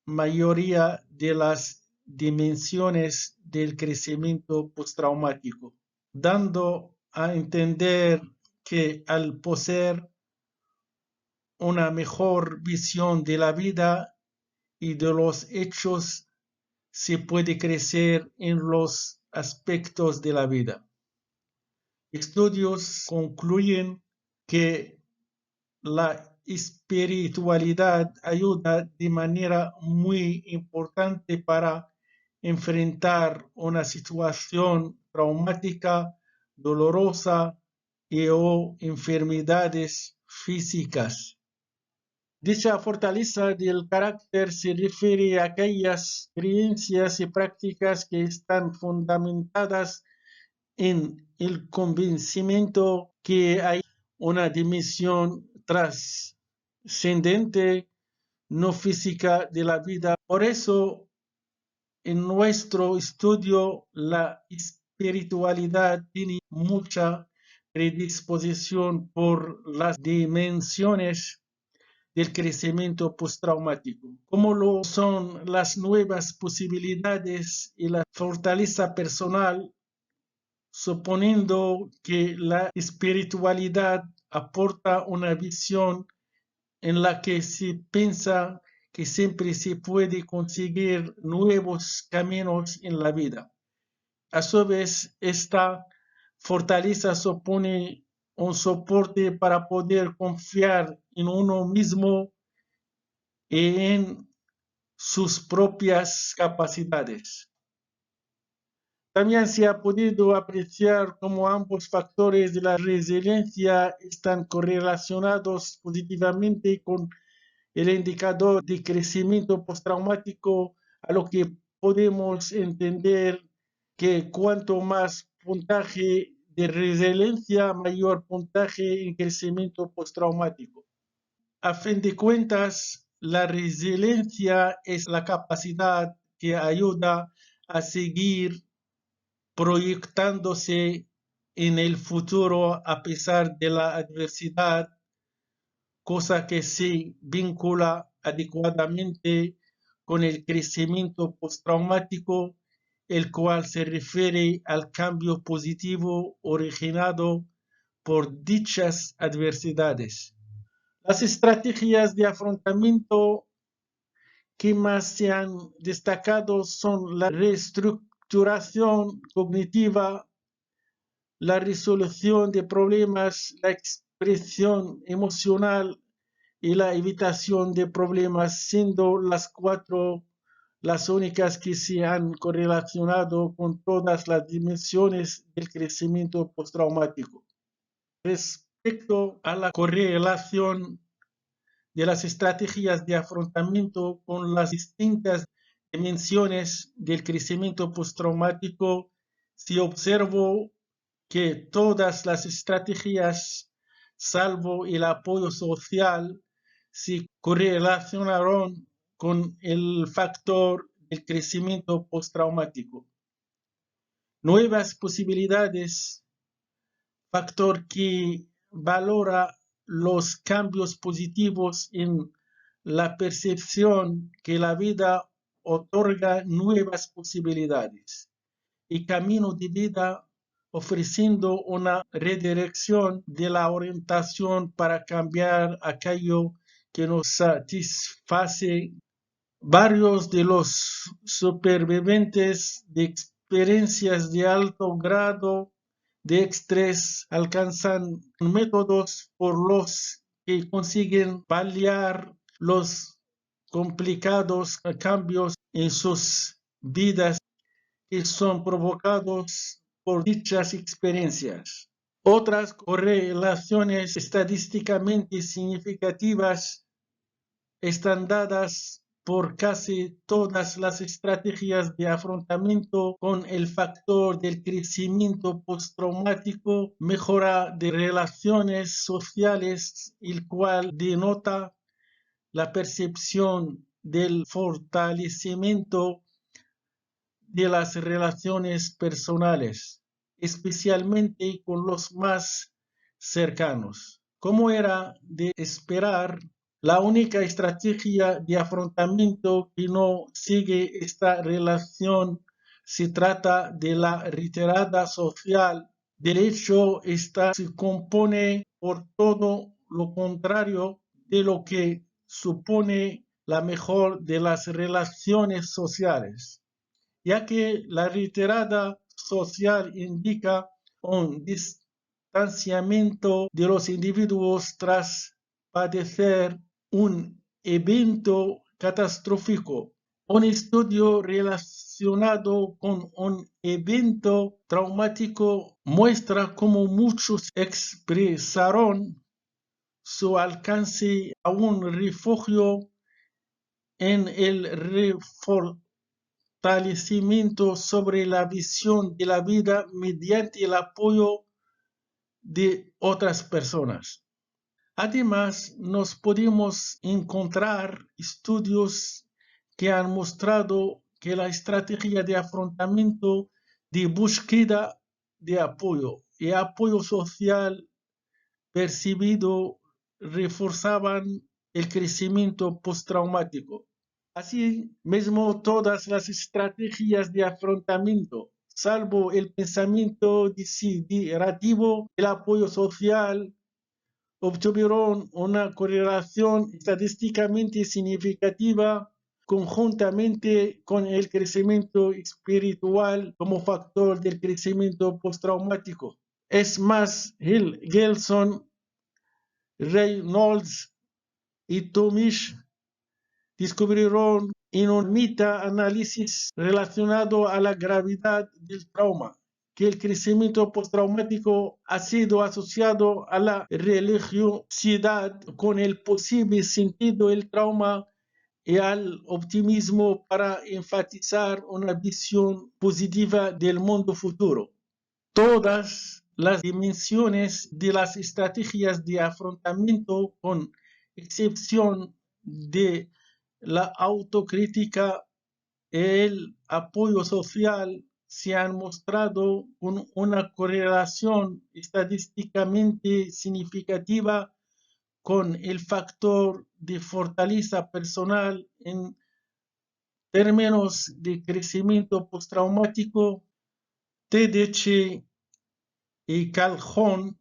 mayoría de las dimensiones del crecimiento postraumático, dando a entender que al poseer una mejor visión de la vida y de los hechos, se puede crecer en los aspectos de la vida. Estudios concluyen que la espiritualidad ayuda de manera muy importante para enfrentar una situación traumática, dolorosa o enfermedades físicas. Dicha fortaleza del carácter se refiere a aquellas creencias y prácticas que están fundamentadas en el convencimiento que hay una dimensión trascendente, no física de la vida. Por eso, en nuestro estudio, la espiritualidad tiene mucha predisposición por las dimensiones del crecimiento postraumático, como lo son las nuevas posibilidades y la fortaleza personal, suponiendo que la espiritualidad aporta una visión en la que se piensa que siempre se puede conseguir nuevos caminos en la vida. A su vez, esta fortaleza supone un soporte para poder confiar en uno mismo y en sus propias capacidades. También se ha podido apreciar cómo ambos factores de la resiliencia están correlacionados positivamente con el indicador de crecimiento postraumático, a lo que podemos entender que cuanto más puntaje de resiliencia, mayor puntaje en crecimiento postraumático. A fin de cuentas, la resiliencia es la capacidad que ayuda a seguir proyectándose en el futuro a pesar de la adversidad, cosa que se vincula adecuadamente con el crecimiento postraumático, el cual se refiere al cambio positivo originado por dichas adversidades. Las estrategias de afrontamiento que más se han destacado son la reestructuración cognitiva, la resolución de problemas, la expresión emocional y la evitación de problemas, siendo las cuatro las únicas que se han correlacionado con todas las dimensiones del crecimiento postraumático. Respecto a la correlación de las estrategias de afrontamiento con las distintas dimensiones del crecimiento postraumático, se observó que todas las estrategias, salvo el apoyo social, se correlacionaron con el factor del crecimiento postraumático. Nuevas posibilidades, factor que valora los cambios positivos en la percepción que la vida otorga nuevas posibilidades y camino de vida, ofreciendo una redirección de la orientación para cambiar aquello que nos satisface. Varios de los supervivientes de experiencias de alto grado de estrés alcanzan métodos por los que consiguen paliar los complicados cambios en sus vidas que son provocados por dichas experiencias. Otras correlaciones estadísticamente significativas están dadas por casi todas las estrategias de afrontamiento con el factor del crecimiento postraumático, mejora de relaciones sociales, el cual denota la percepción del fortalecimiento de las relaciones personales, especialmente con los más cercanos. Como era de esperar, la única estrategia de afrontamiento que no sigue esta relación se trata de la retirada social. De hecho, esta se compone por todo lo contrario de lo que supone la mejor de las relaciones sociales, ya que la retirada social indica un distanciamiento de los individuos tras padecer un evento catastrófico. Un estudio relacionado con un evento traumático muestra cómo muchos expresaron su alcance a un refugio en el fortalecimiento sobre la visión de la vida mediante el apoyo de otras personas. Además, nos podemos encontrar estudios que han mostrado que la estrategia de afrontamiento de búsqueda de apoyo y apoyo social percibido reforzaban el crecimiento postraumático. Así mismo, todas las estrategias de afrontamiento, salvo el pensamiento desiderativo, el apoyo social, obtuvieron una correlación estadísticamente significativa conjuntamente con el crecimiento espiritual como factor del crecimiento postraumático. Es más, Hill, Gelson, Reynolds y Tomish descubrieron en un meta-análisis relacionado a la gravedad del trauma que el crecimiento postraumático ha sido asociado a la religiosidad con el posible sentido del trauma y al optimismo para enfatizar una visión positiva del mundo futuro. Todas las dimensiones de las estrategias de afrontamiento, con excepción de la autocrítica y el apoyo social, se han mostrado con una correlación estadísticamente significativa con el factor de fortaleza personal en términos de crecimiento postraumático. TDC y Calhoun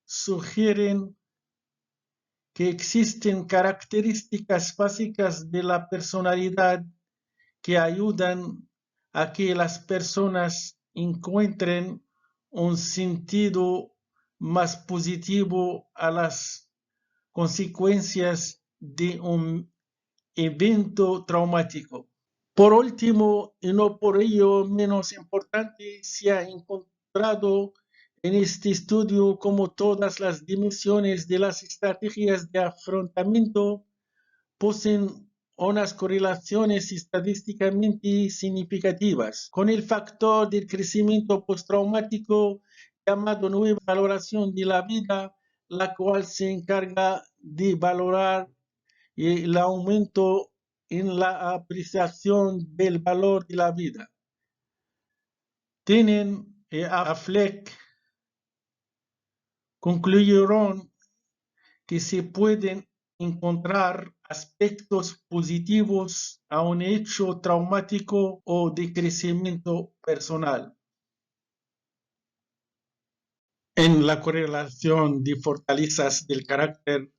sugieren que existen características básicas de la personalidad que ayudan a que las personas encuentren un sentido más positivo a las consecuencias de un evento traumático. Por último, y no por ello menos importante, se ha encontrado en este estudio como todas las dimensiones de las estrategias de afrontamiento poseen unas correlaciones estadísticamente significativas con el factor del crecimiento postraumático llamado nueva valoración de la vida, la cual se encarga de valorar el aumento en la apreciación del valor de la vida. Tienen a Fleck concluyeron que se pueden encontrar aspectos positivos a un hecho traumático o de crecimiento personal. En la correlación de fortalezas del carácter,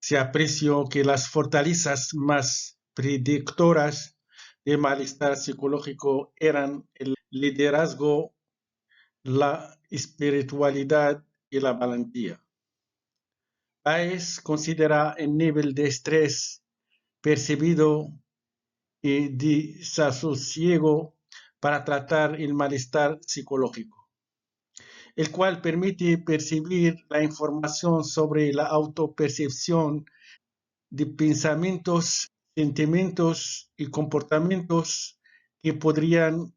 se apreció que las fortalezas más predictoras de malestar psicológico eran el liderazgo, la espiritualidad y la valentía. Baez considera el nivel de estrés percibido y desasosiego para tratar el malestar psicológico, el cual permite percibir la información sobre la autopercepción de pensamientos, sentimientos y comportamientos que podrían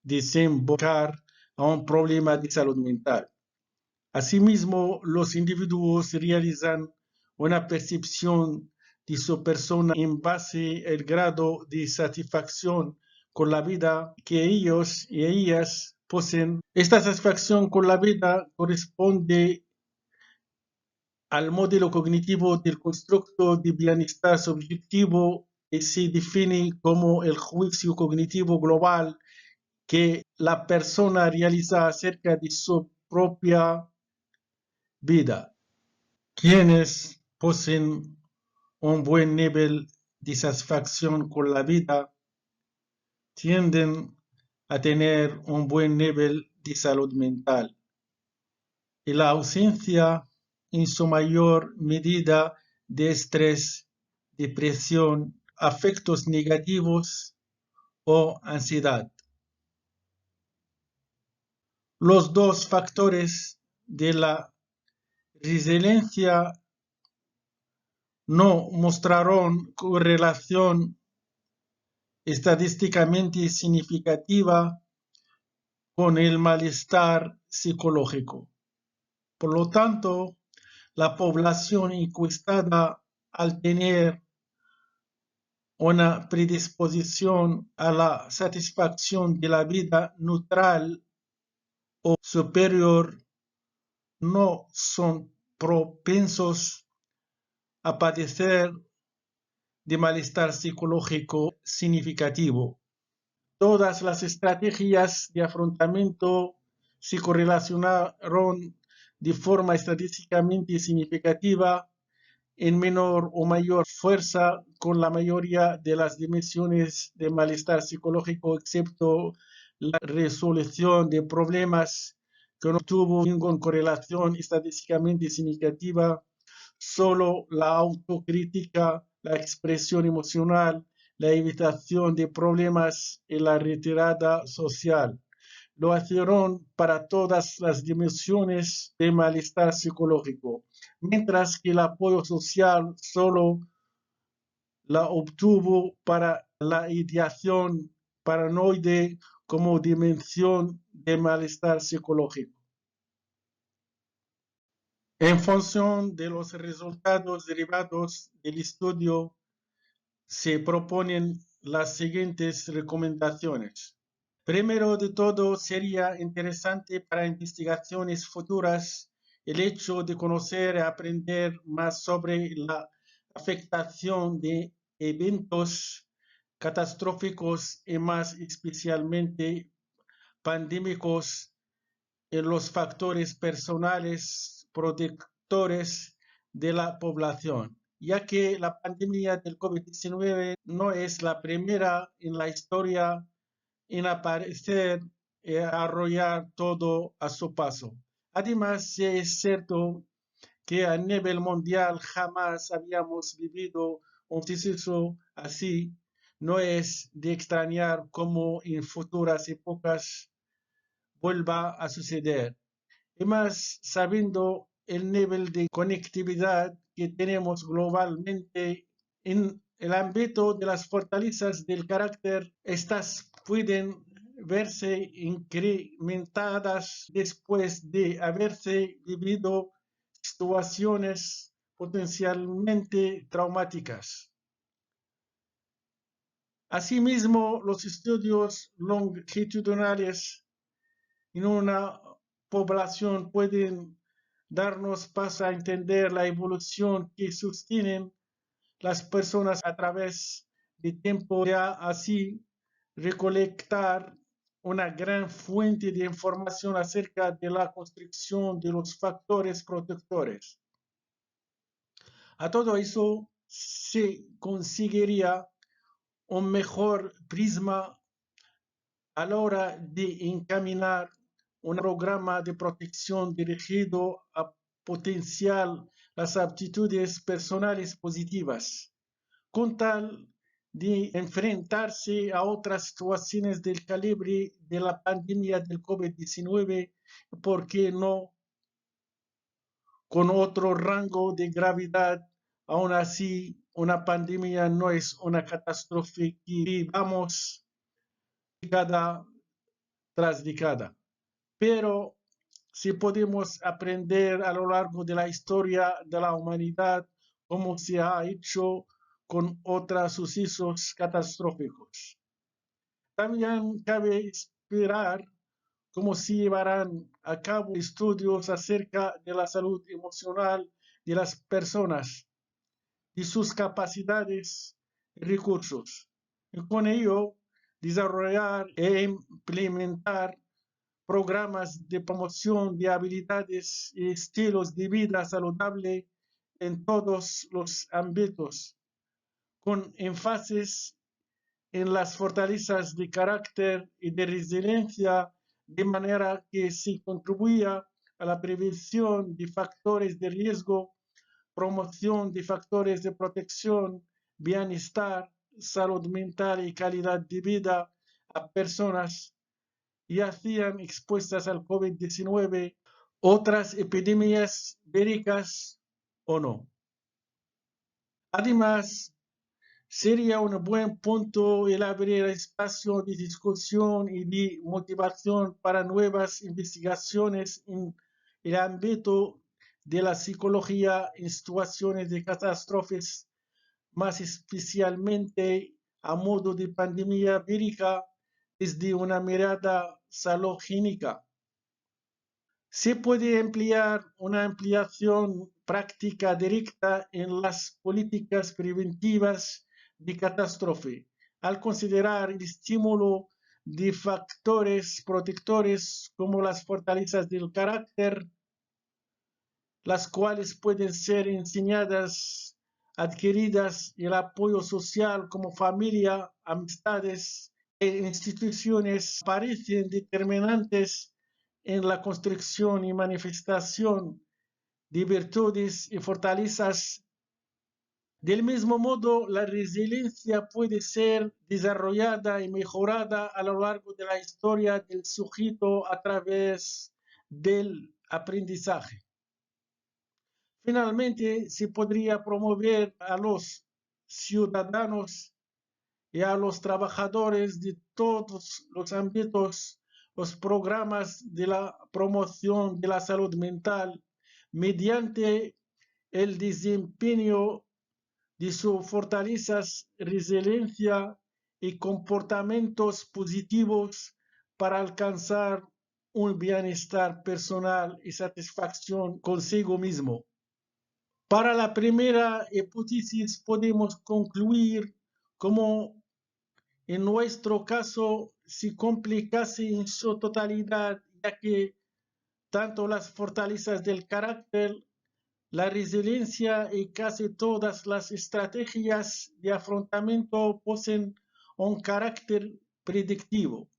desembocar a un problema de salud mental. Asimismo, los individuos realizan una percepción de su persona en base al grado de satisfacción con la vida que ellos y ellas poseen. Esta satisfacción con la vida corresponde al modelo cognitivo del constructo de bienestar subjetivo y se define como el juicio cognitivo global que la persona realiza acerca de su propia vida. Quienes poseen un buen nivel de satisfacción con la vida tienden a tener un buen nivel de salud mental. Y la ausencia, en su mayor medida, de estrés, depresión, afectos negativos o ansiedad. Los dos factores de la resiliencia no mostraron correlación estadísticamente significativa con el malestar psicológico. Por lo tanto, la población encuestada, al tener una predisposición a la satisfacción de la vida neutral o superior, no son propensos a padecer de malestar psicológico significativo. Todas las estrategias de afrontamiento se correlacionaron de forma estadísticamente significativa en menor o mayor fuerza con la mayoría de las dimensiones de malestar psicológico, excepto la resolución de problemas que no tuvo ninguna correlación estadísticamente significativa, solo la autocrítica, la expresión emocional, la evitación de problemas y la retirada social. Lo hicieron para todas las dimensiones de malestar psicológico, mientras que el apoyo social solo la obtuvo para la ideación paranoide como dimensión de malestar psicológico. En función de los resultados derivados del estudio, se proponen las siguientes recomendaciones. Primero de todo, sería interesante para investigaciones futuras el hecho de conocer y aprender más sobre la afectación de eventos catastróficos y más especialmente pandémicos en los factores personales protectores de la población, ya que la pandemia del COVID-19 no es la primera en la historia en aparecer y arrollar todo a su paso. Además, sí es cierto que a nivel mundial jamás habíamos vivido un suceso así. No es de extrañar cómo en futuras épocas vuelva a suceder. Y más sabiendo el nivel de conectividad que tenemos globalmente en el ámbito de las fortalezas del carácter, estas pueden verse incrementadas después de haberse vivido situaciones potencialmente traumáticas. Asimismo, los estudios longitudinales en una población pueden darnos paso a entender la evolución que sostienen las personas a través de tiempo, ya así recolectar una gran fuente de información acerca de la construcción de los factores protectores. A todo eso se conseguiría un mejor prisma a la hora de encaminar un programa de protección dirigido a potenciar las aptitudes personales positivas, con tal de enfrentarse a otras situaciones del calibre de la pandemia del COVID-19, ¿por qué no con otro rango de gravedad? Aún así, una pandemia no es una catástrofe que vivamos década tras década. Pero si podemos aprender a lo largo de la historia de la humanidad cómo se ha hecho con otros sucesos catastróficos. También cabe esperar cómo se llevarán a cabo estudios acerca de la salud emocional de las personas y sus capacidades y recursos. Y con ello, desarrollar e implementar programas de promoción de habilidades y estilos de vida saludable en todos los ámbitos, con énfasis en las fortalezas de carácter y de resiliencia, de manera que se contribuya a la prevención de factores de riesgo, promoción de factores de protección, bienestar, salud mental y calidad de vida a personas y hacían expuestas al COVID-19 otras epidemias víricas o no. Además, sería un buen punto el abrir espacio de discusión y de motivación para nuevas investigaciones en el ámbito de la psicología en situaciones de catástrofes, más especialmente a modo de pandemia vírica desde una mirada salogénica. Se puede emplear una ampliación práctica directa en las políticas preventivas de catástrofe, al considerar el estímulo de factores protectores como las fortalezas del carácter, las cuales pueden ser enseñadas, adquiridas, y el apoyo social como familia, amistades e instituciones parecen determinantes en la construcción y manifestación de virtudes y fortalezas. Del mismo modo, la resiliencia puede ser desarrollada y mejorada a lo largo de la historia del sujeto a través del aprendizaje. Finalmente, se podría promover a los ciudadanos y a los trabajadores de todos los ámbitos los programas de la promoción de la salud mental mediante el desempeño de sus fortalezas, resiliencia y comportamientos positivos para alcanzar un bienestar personal y satisfacción consigo mismo. Para la primera hipótesis podemos concluir como en nuestro caso se complicase en su totalidad, ya que tanto las fortalezas del carácter, La resiliencia y casi todas las estrategias de afrontamiento poseen un carácter predictivo.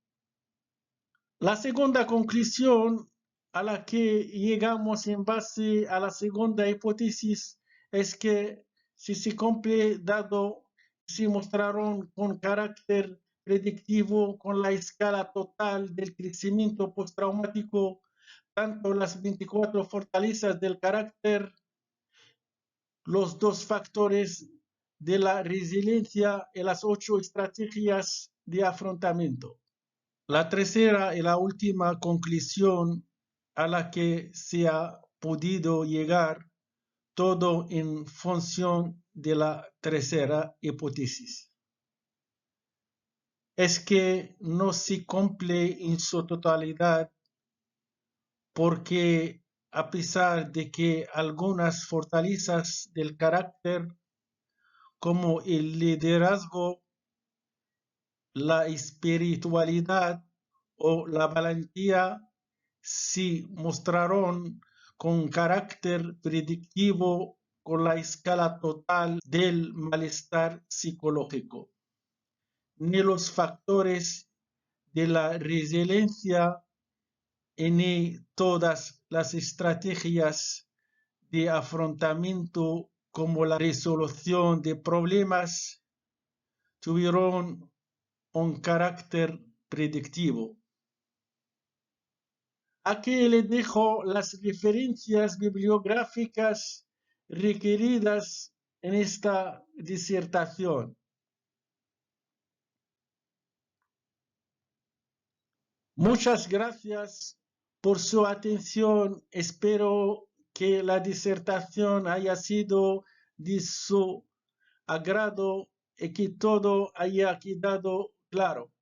La segunda conclusión a la que llegamos en base a la segunda hipótesis es que si se cumple dado se mostraron con carácter predictivo con la escala total del crecimiento postraumático, tanto las 24 fortalezas del carácter, los dos factores de la resiliencia y las 8 estrategias de afrontamiento. La tercera y la última conclusión a la que se ha podido llegar, todo en función de la tercera hipótesis, es que no se cumple en su totalidad porque a pesar de que algunas fortalezas del carácter, como el liderazgo, la espiritualidad o la valentía, se mostraron con carácter predictivo con la escala total del malestar psicológico, ni los factores de la resiliencia ni todas las estrategias de afrontamiento como la resolución de problemas tuvieron un carácter predictivo. Aquí le dejo las referencias bibliográficas requeridas en esta disertación. Muchas gracias por su atención. Espero que la disertación haya sido de su agrado y que todo haya quedado claro.